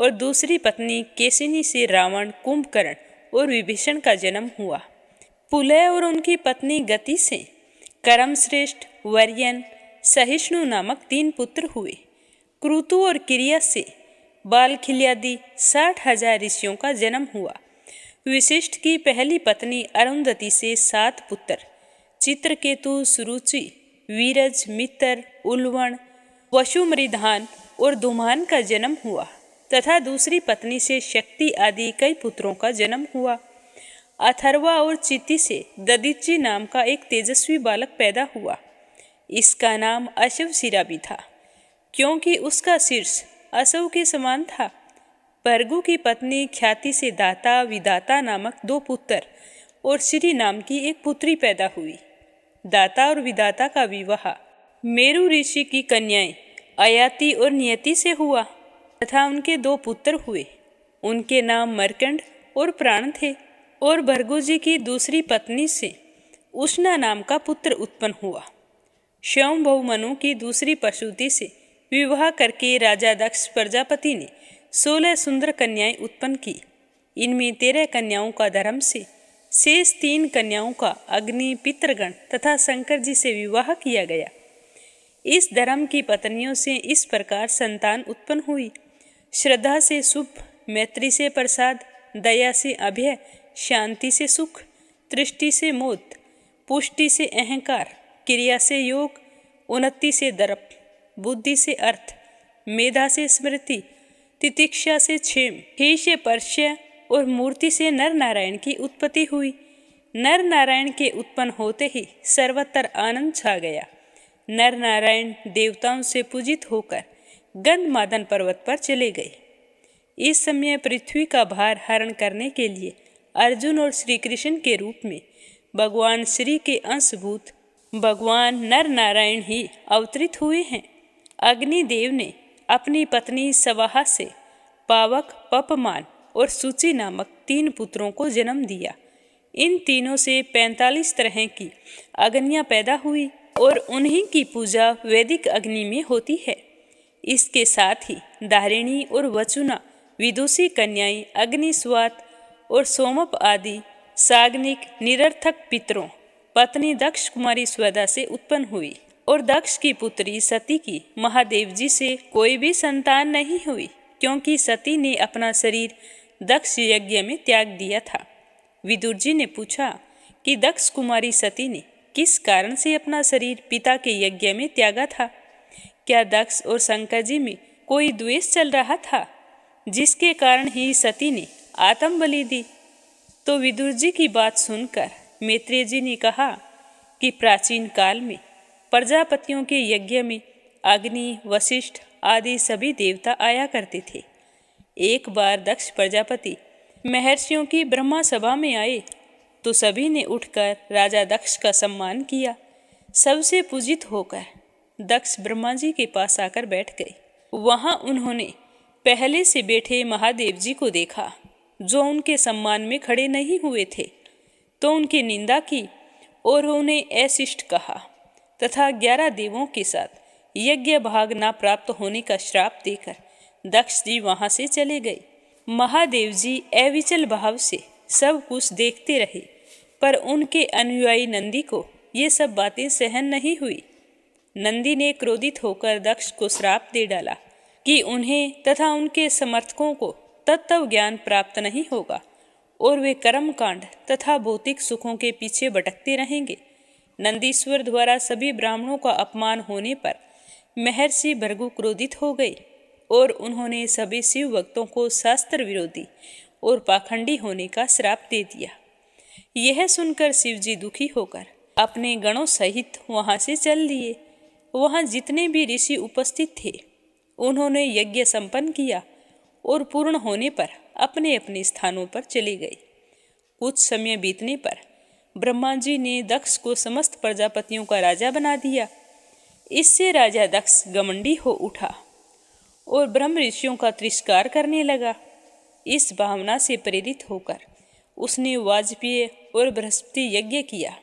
और दूसरी पत्नी केशिनी से रावण, कुंभकर्ण और विभीषण का जन्म हुआ। पुलह और उनकी पत्नी गति से करमश्रेष्ठ, वर्यन, सहिष्णु नामक 3 पुत्र हुए। क्रतु और किरिया से बालखिल्यादि 60,000 ऋषियों का जन्म हुआ। विशिष्ट की पहली पत्नी अरुंधति से 7 पुत्र चित्रकेतु, सुरुचि, वीरज, मित्र, उल्वण, वसुमृधान और धूमान का जन्म हुआ तथा दूसरी पत्नी से शक्ति आदि कई पुत्रों का जन्म हुआ। अथर्वा और चिति से ददिची नाम का एक तेजस्वी बालक पैदा हुआ। इसका नाम अशवशिरा भी था, क्योंकि उसका शीर्ष असव के समान था। भर्गु की पत्नी ख्याति से दाता, विदाता नामक 2 पुत्र और श्री नाम की एक पुत्री पैदा हुई। दाता और विदाता का विवाह मेरु ऋषि की कन्याएं अयाति और नियति से हुआ तथा उनके 2 पुत्र हुए। उनके नाम मर्कंड और प्राण थे। और भर्गु जी की दूसरी पत्नी से उष्णा नाम का पुत्र उत्पन्न हुआ। स्वयंभू मनु की दूसरी प्रसूति से विवाह करके राजा दक्ष प्रजापति ने 16 सुंदर कन्याएं उत्पन्न की। इनमें 13 कन्याओं का धर्म से, शेष 3 कन्याओं का अग्नि, पितृगण तथा शंकर जी से विवाह किया गया। इस धर्म की पत्नियों से इस प्रकार संतान उत्पन्न हुई। श्रद्धा से शुभ, मैत्री से प्रसाद, दया से अभय, शांति से सुख, तृष्टि से मोद, पुष्टि से अहंकार, क्रिया से योग, उन्नति से दर्प, बुद्धि से अर्थ, मेधा से स्मृति, तितिक्षा से क्षेम, ही से पर्श्य और मूर्ति से नर नारायण की उत्पत्ति हुई। नर नारायण के उत्पन्न होते ही सर्वत्र आनंद छा गया। नर नारायण देवताओं से पूजित होकर गंधमादन पर्वत पर चले गए। इस समय पृथ्वी का भार हरण करने के लिए अर्जुन और श्री कृष्ण के रूप में भगवान श्री के अंशभूत भगवान नर नारायण ही अवतरित हुए हैं। अग्निदेव ने अपनी पत्नी सवाहा से पावक, पपमान और सूची नामक 3 पुत्रों को जन्म दिया। इन तीनों से 45 तरह की अग्नियां पैदा हुई और उन्हीं की पूजा वैदिक अग्नि में होती है। इसके साथ ही दारिणी और वचुना विदुषी कन्याएं अग्निस्वात और सोमप आदि साग्निक निरर्थक पितरों पत्नी दक्ष कुमारी स्वदा से उत्पन्न हुई। और दक्ष की पुत्री सती की महादेव जी से कोई भी संतान नहीं हुई, क्योंकि सती ने अपना शरीर दक्ष यज्ञ में त्याग दिया था। विदुर जी ने पूछा कि दक्ष कुमारी सती ने किस कारण से अपना शरीर पिता के यज्ञ में त्यागा था? क्या दक्ष और शंकर जी में कोई द्वेष चल रहा था, जिसके कारण ही सती ने आत्म बलि दी? तो विदुर जी की बात सुनकर मैत्रेय जी ने कहा कि प्राचीन काल में प्रजापतियों के यज्ञ में अग्नि, वशिष्ठ आदि सभी देवता आया करते थे। एक बार दक्ष प्रजापति महर्षियों की ब्रह्मा सभा में आए तो सभी ने उठकर राजा दक्ष का सम्मान किया। सबसे पूजित होकर दक्ष ब्रह्मा जी के पास आकर बैठ गए। वहां उन्होंने पहले से बैठे महादेव जी को देखा, जो उनके सम्मान में खड़े नहीं हुए थे, तो उनकी निंदा की और उन्हें अशिष्ट कहा तथा 11 देवों के साथ यज्ञ भाग न प्राप्त होने का श्राप देकर दक्ष जी वहां से चले गए। महादेव जी अविचल भाव से सब कुछ देखते रहे, पर उनके अनुयायी नंदी को ये सब बातें सहन नहीं हुई। नंदी ने क्रोधित होकर दक्ष को श्राप दे डाला कि उन्हें तथा उनके समर्थकों को तत्व ज्ञान प्राप्त नहीं होगा और वे कर्मकांड तथा भौतिक सुखों के पीछे भटकते रहेंगे। नंदीश्वर द्वारा सभी ब्राह्मणों का अपमान होने पर महर्षि भृगु क्रोधित हो गए और उन्होंने सभी शिव भक्तों को शास्त्र विरोधी और पाखंडी होने का श्राप दे दिया। यह सुनकर शिवजी दुखी होकर अपने गणों सहित वहां से चल दिए। वहां जितने भी ऋषि उपस्थित थे उन्होंने यज्ञ संपन्न किया और पूर्ण होने पर अपने अपने स्थानों पर चले गए। कुछ समय बीतने पर ब्रह्मा जी ने दक्ष को समस्त प्रजापतियों का राजा बना दिया। इससे राजा दक्ष घमंडी हो उठा और ब्रह्म ऋषियों का तिरस्कार करने लगा। इस भावना से प्रेरित होकर उसने वाजपेय और बृहस्पति यज्ञ किया।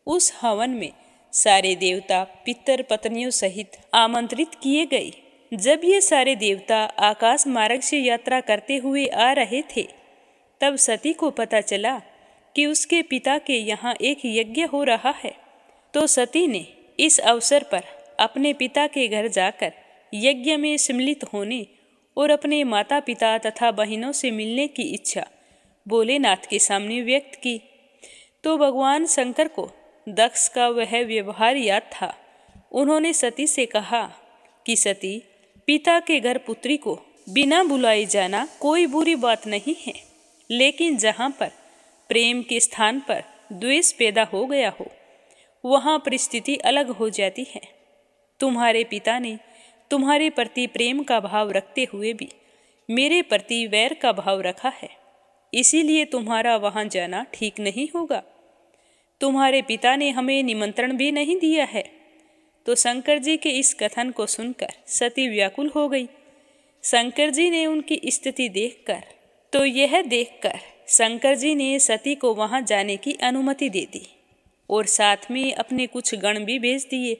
उस हवन में सारे देवता पितर पत्नियों सहित आमंत्रित किए गए। जब ये सारे देवता आकाश मार्ग से यात्रा करते हुए आ रहे थे, तब सती को पता चला कि उसके पिता के यहाँ एक यज्ञ हो रहा है। तो सती ने इस अवसर पर अपने पिता के घर जाकर यज्ञ में सम्मिलित होने और अपने माता पिता तथा बहनों से मिलने की इच्छा भोलेनाथ के सामने व्यक्त की। तो भगवान शंकर को दक्ष का वह व्यवहार याद था। उन्होंने सती से कहा कि सती, पिता के घर पुत्री को बिना बुलाए जाना कोई बुरी बात नहीं है, लेकिन जहाँ पर प्रेम के स्थान पर द्वेष पैदा हो गया हो, वहाँ परिस्थिति अलग हो जाती है। तुम्हारे पिता ने तुम्हारे प्रति प्रेम का भाव रखते हुए भी मेरे प्रति वैर का भाव रखा है, इसीलिए तुम्हारा वहाँ जाना ठीक नहीं होगा। तुम्हारे पिता ने हमें निमंत्रण भी नहीं दिया है। तो शंकर जी के इस कथन को सुनकर सती व्याकुल हो गई। शंकर जी ने उनकी स्थिति देखकर शंकर जी ने सती को वहां जाने की अनुमति दे दी और साथ में अपने कुछ गण भी भेज दिए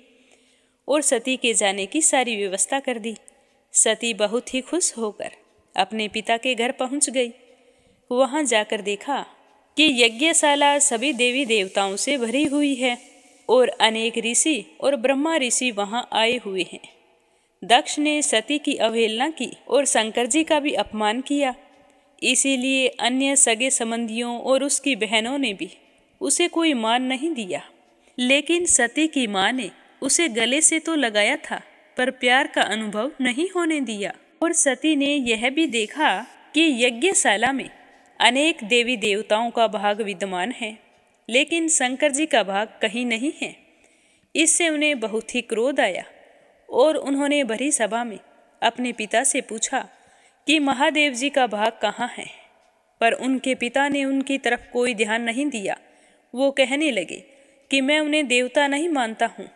और सती के जाने की सारी व्यवस्था कर दी। सती बहुत ही खुश होकर अपने पिता के घर पहुंच गई। वहां जाकर देखा कि यज्ञशाला सभी देवी देवताओं से भरी हुई है और अनेक ऋषि और ब्रह्मा ऋषि वहां आए हुए हैं। दक्ष ने सती की अवहेलना की और शंकर जी का भी अपमान किया, इसीलिए अन्य सगे संबंधियों और उसकी बहनों ने भी उसे कोई मान नहीं दिया। लेकिन सती की माँ ने उसे गले से तो लगाया था, पर प्यार का अनुभव नहीं होने दिया। और सती ने यह भी देखा कि यज्ञशाला में अनेक देवी देवताओं का भाग विद्यमान है, लेकिन शंकर जी का भाग कहीं नहीं है। इससे उन्हें बहुत ही क्रोध आया और उन्होंने भरी सभा में अपने पिता से पूछा कि महादेव जी का भाग कहाँ है, पर उनके पिता ने उनकी तरफ कोई ध्यान नहीं दिया। वो कहने लगे कि मैं उन्हें देवता नहीं मानता हूँ,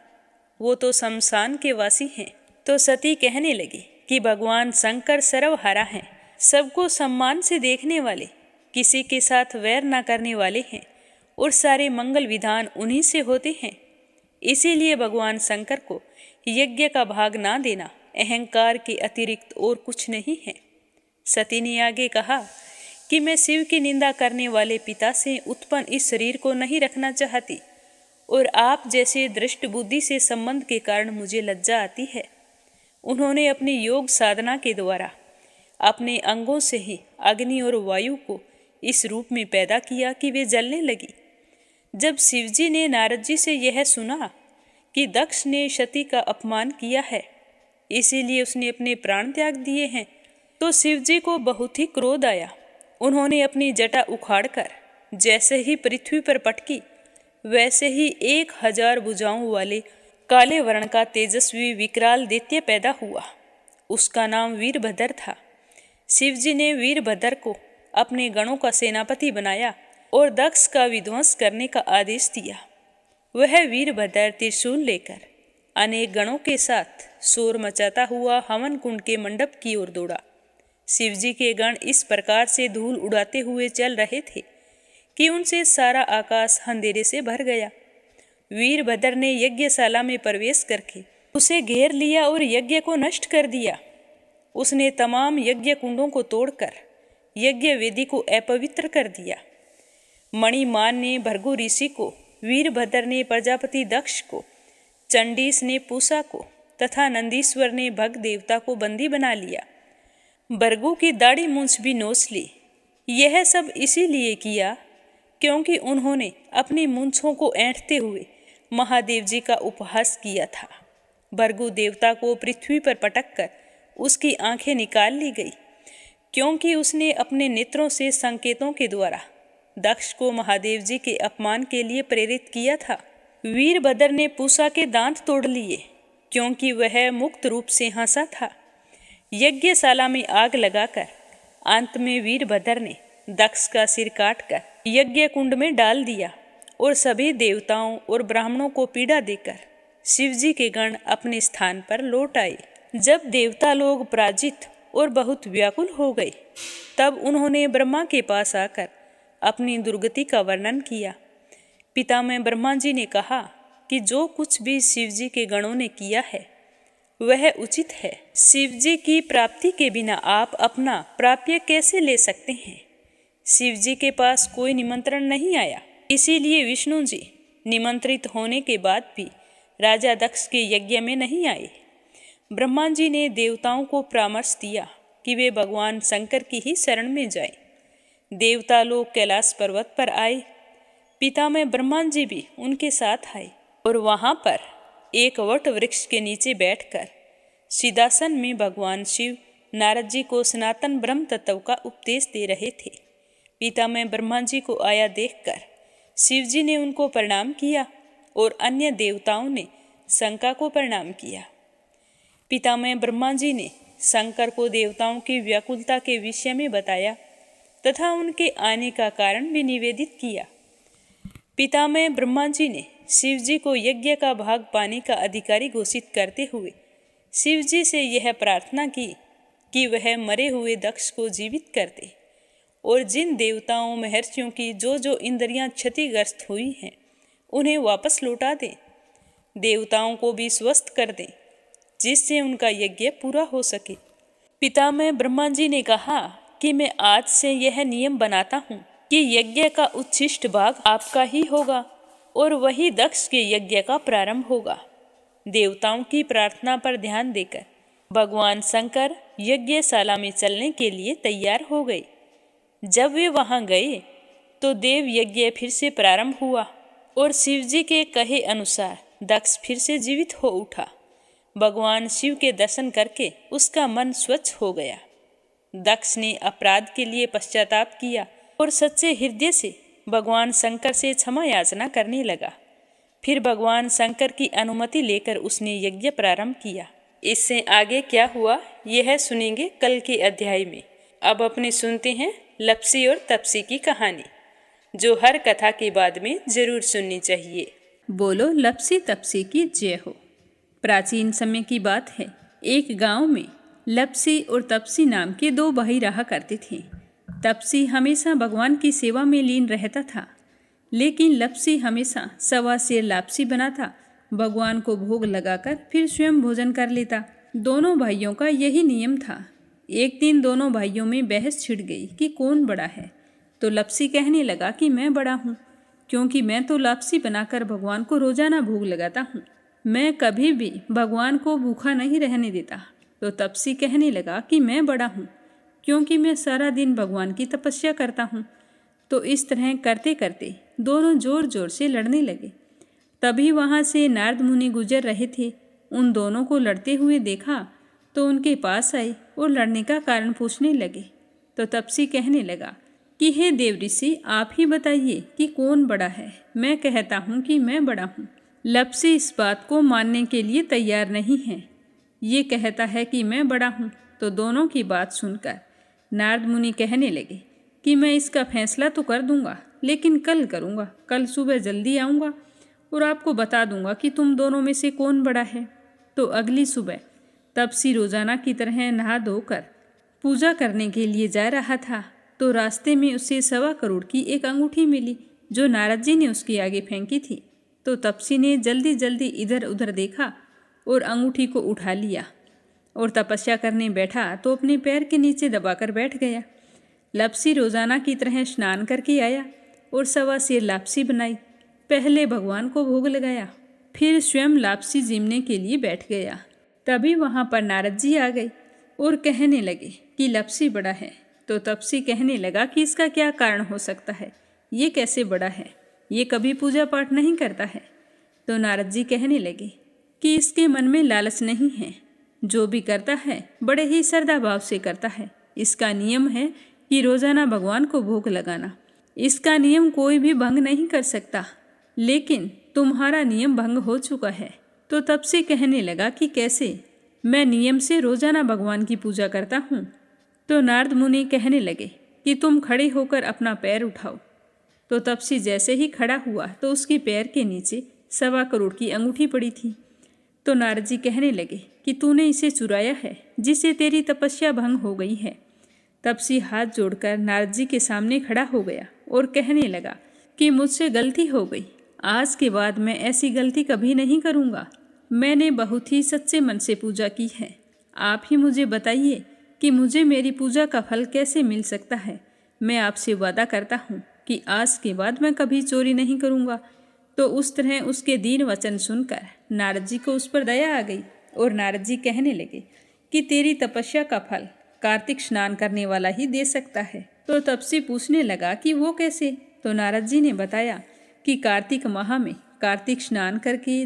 वो तो शमशान के वासी हैं। तो सती कहने लगी कि भगवान शंकर सर्वहारा हैं, सबको सम्मान से देखने वाले, किसी के साथ वैर न करने वाले हैं और सारे मंगल विधान उन्हीं से होते हैं। इसीलिए भगवान शंकर को यज्ञ का भाग ना देना अहंकार के अतिरिक्त और कुछ नहीं है। सती ने आगे कहा कि मैं शिव की निंदा करने वाले पिता से उत्पन्न इस शरीर को नहीं रखना चाहती और आप जैसे दृष्ट बुद्धि से संबंध के कारण मुझे लज्जा आती है। उन्होंने अपनी योग साधना के द्वारा अपने अंगों से ही अग्नि और वायु को इस रूप में पैदा किया कि वे जलने लगी। जब शिवजी ने नारद जी से यह सुना कि दक्ष ने सती का अपमान किया है, इसीलिए उसने अपने प्राण त्याग दिए हैं, तो शिवजी को बहुत ही क्रोध आया। उन्होंने अपनी जटा उखाड़कर जैसे ही पृथ्वी पर पटकी, वैसे ही 1000 भुजाओं वाले काले वर्ण का तेजस्वी विकराल दैत्य पैदा हुआ। उसका नाम वीरभद्र था। शिवजी ने वीरभद्र को अपने गणों का सेनापति बनाया और दक्ष का विध्वंस करने का आदेश दिया। वह वीरभद्र त्रिशूल लेकर अनेक गणों के साथ शोर मचाता हुआ हवन कुंड के मंडप की ओर दौड़ा। शिवजी के गण इस प्रकार से धूल उड़ाते हुए चल रहे थे कि उनसे सारा आकाश अंधेरे से भर गया। वीरभद्र ने यज्ञशाला में प्रवेश करके उसे घेर लिया और यज्ञ को नष्ट कर दिया। उसने तमाम यज्ञ कुंडों को तोड़कर यज्ञ वेदी को अपवित्र कर दिया। मणिमान ने भृगु ऋषि को, वीरभद्र ने प्रजापति दक्ष को, चंडीस ने पूषा को तथा नंदीश्वर ने भग देवता को बंदी बना लिया। भृगु की दाढ़ी मूंछ भी नोच ली। यह सब इसीलिए किया क्योंकि उन्होंने अपनी मूंछों को ऐंठते हुए महादेव जी का उपहास किया था। भृगु देवता को पृथ्वी पर पटककर उसकी आंखें निकाल ली गई, क्योंकि उसने अपने नेत्रों से संकेतों के द्वारा दक्ष को महादेव जी के अपमान के लिए प्रेरित किया था। वीरभद्र ने पूषा के दांत तोड़ लिए, क्योंकि वह मुक्त रूप से हंसा था। यज्ञशाला में आग लगाकर अंत में वीरभद्र ने दक्ष का सिर काटकर यज्ञ कुंड में डाल दिया और सभी देवताओं और ब्राह्मणों को पीड़ा देकर शिवजी के गण अपने स्थान पर लौट आए। जब देवता लोग पराजित और बहुत व्याकुल हो गए, तब उन्होंने ब्रह्मा के पास आकर अपनी दुर्गति का वर्णन किया। पितामह ब्रह्मा जी ने कहा कि जो कुछ भी शिवजी के गणों ने किया है, वह उचित है। शिव जी की प्राप्ति के बिना आप अपना प्राप्य कैसे ले सकते हैं? शिव जी के पास कोई निमंत्रण नहीं आया, इसीलिए विष्णु जी निमंत्रित होने के बाद भी राजा दक्ष के यज्ञ में नहीं आए। ब्रह्मा जी ने देवताओं को परामर्श दिया कि वे भगवान शंकर की ही शरण में जाएं। देवता लोग कैलाश पर्वत पर आए। पितामह ब्रह्मा जी भी उनके साथ आए और वहां पर एक वट वृक्ष के नीचे बैठकर सिंहासन में भगवान शिव नारद जी को सनातन ब्रह्म तत्व का उपदेश दे रहे थे। पितामह ब्रह्मा जी को आया देखकर शिव जी ने उनको प्रणाम किया और अन्य देवताओं ने शंकर को प्रणाम किया। पितामह ब्रह्मा जी ने शंकर को देवताओं की व्याकुलता के विषय में बताया तथा उनके आने का कारण भी निवेदित किया। पितामह ब्रह्मा जी ने शिव जी को यज्ञ का भाग पाने का अधिकारी घोषित करते हुए शिव जी से यह प्रार्थना की कि वह मरे हुए दक्ष को जीवित कर दे और जिन देवताओं महर्षियों की जो जो इंद्रियां क्षतिग्रस्त हुई हैं उन्हें वापस लौटा दें। देवताओं को भी स्वस्थ कर दें जिससे उनका यज्ञ पूरा हो सके। पितामह ब्रह्मा जी ने कहा कि मैं आज से यह नियम बनाता हूँ कि यज्ञ का उच्छिष्ट भाग आपका ही होगा और वही दक्ष के यज्ञ का प्रारंभ होगा। देवताओं की प्रार्थना पर ध्यान देकर भगवान शंकर यज्ञशाला में चलने के लिए तैयार हो गए। जब वे वहां गए तो देव यज्ञ फिर से प्रारंभ हुआ और शिव जी के कहे अनुसार दक्ष फिर से जीवित हो उठा। भगवान शिव के दर्शन करके उसका मन स्वच्छ हो गया। दक्ष ने अपराध के लिए पश्चाताप किया और सच्चे हृदय से भगवान शंकर से क्षमा याचना करने लगा। फिर भगवान शंकर की अनुमति लेकर उसने यज्ञ प्रारंभ किया। इससे आगे क्या हुआ यह सुनेंगे कल के अध्याय में। अब अपने सुनते हैं लप्सी और तपसी की कहानी, जो हर कथा के बाद में जरूर सुननी चाहिए। बोलो लप्सी तपसी की जय हो। प्राचीन समय की बात है, एक गांव में लप्सी और तपसी नाम के दो भाई रहा करते थे। तपसी हमेशा भगवान की सेवा में लीन रहता था, लेकिन लप्सी हमेशा सवा सेर लापसी बनाता, भगवान को भोग लगाकर फिर स्वयं भोजन कर लेता। दोनों भाइयों का यही नियम था। एक दिन दोनों भाइयों में बहस छिड़ गई कि कौन बड़ा है। तो लप्सी कहने लगा कि मैं बड़ा हूँ, क्योंकि मैं तो लापसी बनाकर भगवान को रोजाना भोग लगाता हूँ। मैं कभी भी भगवान को भूखा नहीं रहने देता। तो तपसी कहने लगा कि मैं बड़ा हूँ, क्योंकि मैं सारा दिन भगवान की तपस्या करता हूँ। तो इस तरह करते करते दोनों जोर जोर से लड़ने लगे। तभी वहाँ से नारद मुनि गुजर रहे थे। उन दोनों को लड़ते हुए देखा तो उनके पास आए और लड़ने का कारण पूछने लगे। तो तपसी कहने लगा कि हे देव ऋषि, आप ही बताइए कि कौन बड़ा है। मैं कहता हूँ कि मैं बड़ा हूँ। लप्सी इस बात को मानने के लिए तैयार नहीं है। ये कहता है कि मैं बड़ा हूँ। तो दोनों की बात सुनकर नारद मुनि कहने लगे कि मैं इसका फैसला तो कर दूंगा, लेकिन कल करूंगा। कल सुबह जल्दी आऊँगा और आपको बता दूंगा कि तुम दोनों में से कौन बड़ा है। तो अगली सुबह तपसी रोजाना की तरह नहा धोकर पूजा करने के लिए जा रहा था। तो रास्ते में उसे 1.25 करोड़ की एक अंगूठी मिली, जो नारद जी ने उसके आगे फेंकी थी। तो तपसी ने जल्दी जल्दी इधर उधर देखा और अंगूठी को उठा लिया और तपस्या करने बैठा तो अपने पैर के नीचे दबाकर बैठ गया। लप्सी रोजाना की तरह स्नान करके आया और 1.25 सेर लापसी बनाई। पहले भगवान को भोग लगाया, फिर स्वयं लापसी जीमने के लिए बैठ गया। तभी वहाँ पर नारद जी आ गए और कहने लगे कि लप्सी बड़ा है। तो तपसी कहने लगा कि इसका क्या कारण हो सकता है, ये कैसे बड़ा है, ये कभी पूजा पाठ नहीं करता है। तो नारद जी कहने लगे कि इसके मन में लालच नहीं है, जो भी करता है बड़े ही श्रद्धा भाव से करता है। इसका नियम है कि रोजाना भगवान को भोग लगाना। इसका नियम कोई भी भंग नहीं कर सकता, लेकिन तुम्हारा नियम भंग हो चुका है। तो तब से कहने लगा कि कैसे? मैं नियम से रोजाना भगवान की पूजा करता हूँ। तो नारद मुनि कहने लगे कि तुम खड़े होकर अपना पैर उठाओ। तो तपसी जैसे ही खड़ा हुआ तो उसके पैर के नीचे 1.25 करोड़ की अंगूठी पड़ी थी। तो नारद जी कहने लगे कि तूने इसे चुराया है, जिससे तेरी तपस्या भंग हो गई है। तपसी हाथ जोड़कर नारद जी के सामने खड़ा हो गया और कहने लगा कि मुझसे गलती हो गई, आज के बाद मैं ऐसी गलती कभी नहीं करूँगा। मैंने बहुत ही सच्चे मन से पूजा की है। आप ही मुझे बताइए कि मुझे मेरी पूजा का फल कैसे मिल सकता है। मैं आपसे वादा करता हूँ कि आज के बाद मैं कभी चोरी नहीं करूँगा। तो उस तरह उसके दीन वचन सुनकर नारद जी को उस पर दया आ गई और नारद जी कहने लगे कि तेरी तपस्या का फल कार्तिक स्नान करने वाला ही दे सकता है। तो तपसी पूछने लगा कि वो कैसे। तो नारद जी ने बताया कि कार्तिक माह में कार्तिक स्नान करके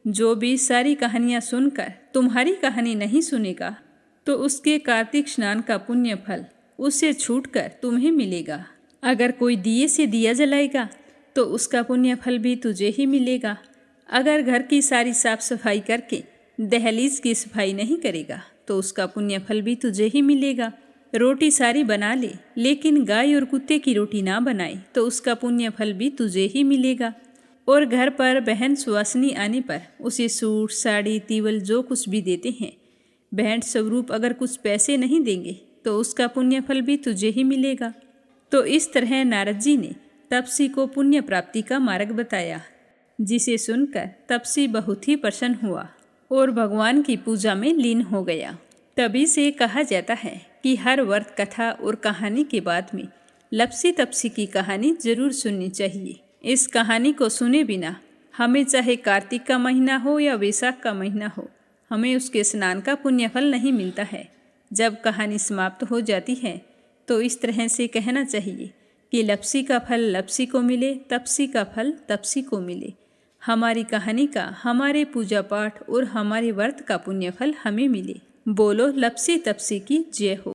जो भी सारी कहानियाँ सुनकर तुम्हारी कहानी नहीं सुनेगा तो उसके कार्तिक स्नान का पुण्य फल उससे छूटकर तुम्हें मिलेगा। अगर कोई दिए से दिया जलाएगा तो उसका पुण्य फल भी तुझे ही मिलेगा। अगर घर की सारी साफ सफाई करके दहलीज की सफाई नहीं करेगा तो उसका पुण्य फल भी तुझे ही मिलेगा। रोटी सारी बना ले लेकिन गाय और कुत्ते की रोटी ना बनाए तो उसका पुण्य फल भी तुझे ही मिलेगा। और घर पर बहन सुवासिनी आने पर उसे सूट साड़ी तीवल जो कुछ भी देते हैं भेंट स्वरूप अगर कुछ पैसे नहीं देंगे तो उसका पुण्य फल भी तुझे ही मिलेगा। तो इस तरह नारद जी ने तपसी को पुण्य प्राप्ति का मार्ग बताया, जिसे सुनकर तपसी बहुत ही प्रसन्न हुआ और भगवान की पूजा में लीन हो गया। तभी से कहा जाता है कि हर व्रत कथा और कहानी के बाद में लपसी तपसी की कहानी जरूर सुननी चाहिए। इस कहानी को सुने बिना हमें चाहे कार्तिक का महीना हो या वैशाख का महीना हो, हमें उसके स्नान का पुण्य फल नहीं मिलता है। जब कहानी समाप्त हो जाती है तो इस तरह से कहना चाहिए कि लपसी का फल लपसी को मिले, तपसी का फल तपसी को मिले। हमारी कहानी का, हमारे पूजा पाठ और हमारे व्रत का पुण्य फल हमें मिले। बोलो लपसी तपसी की जय हो।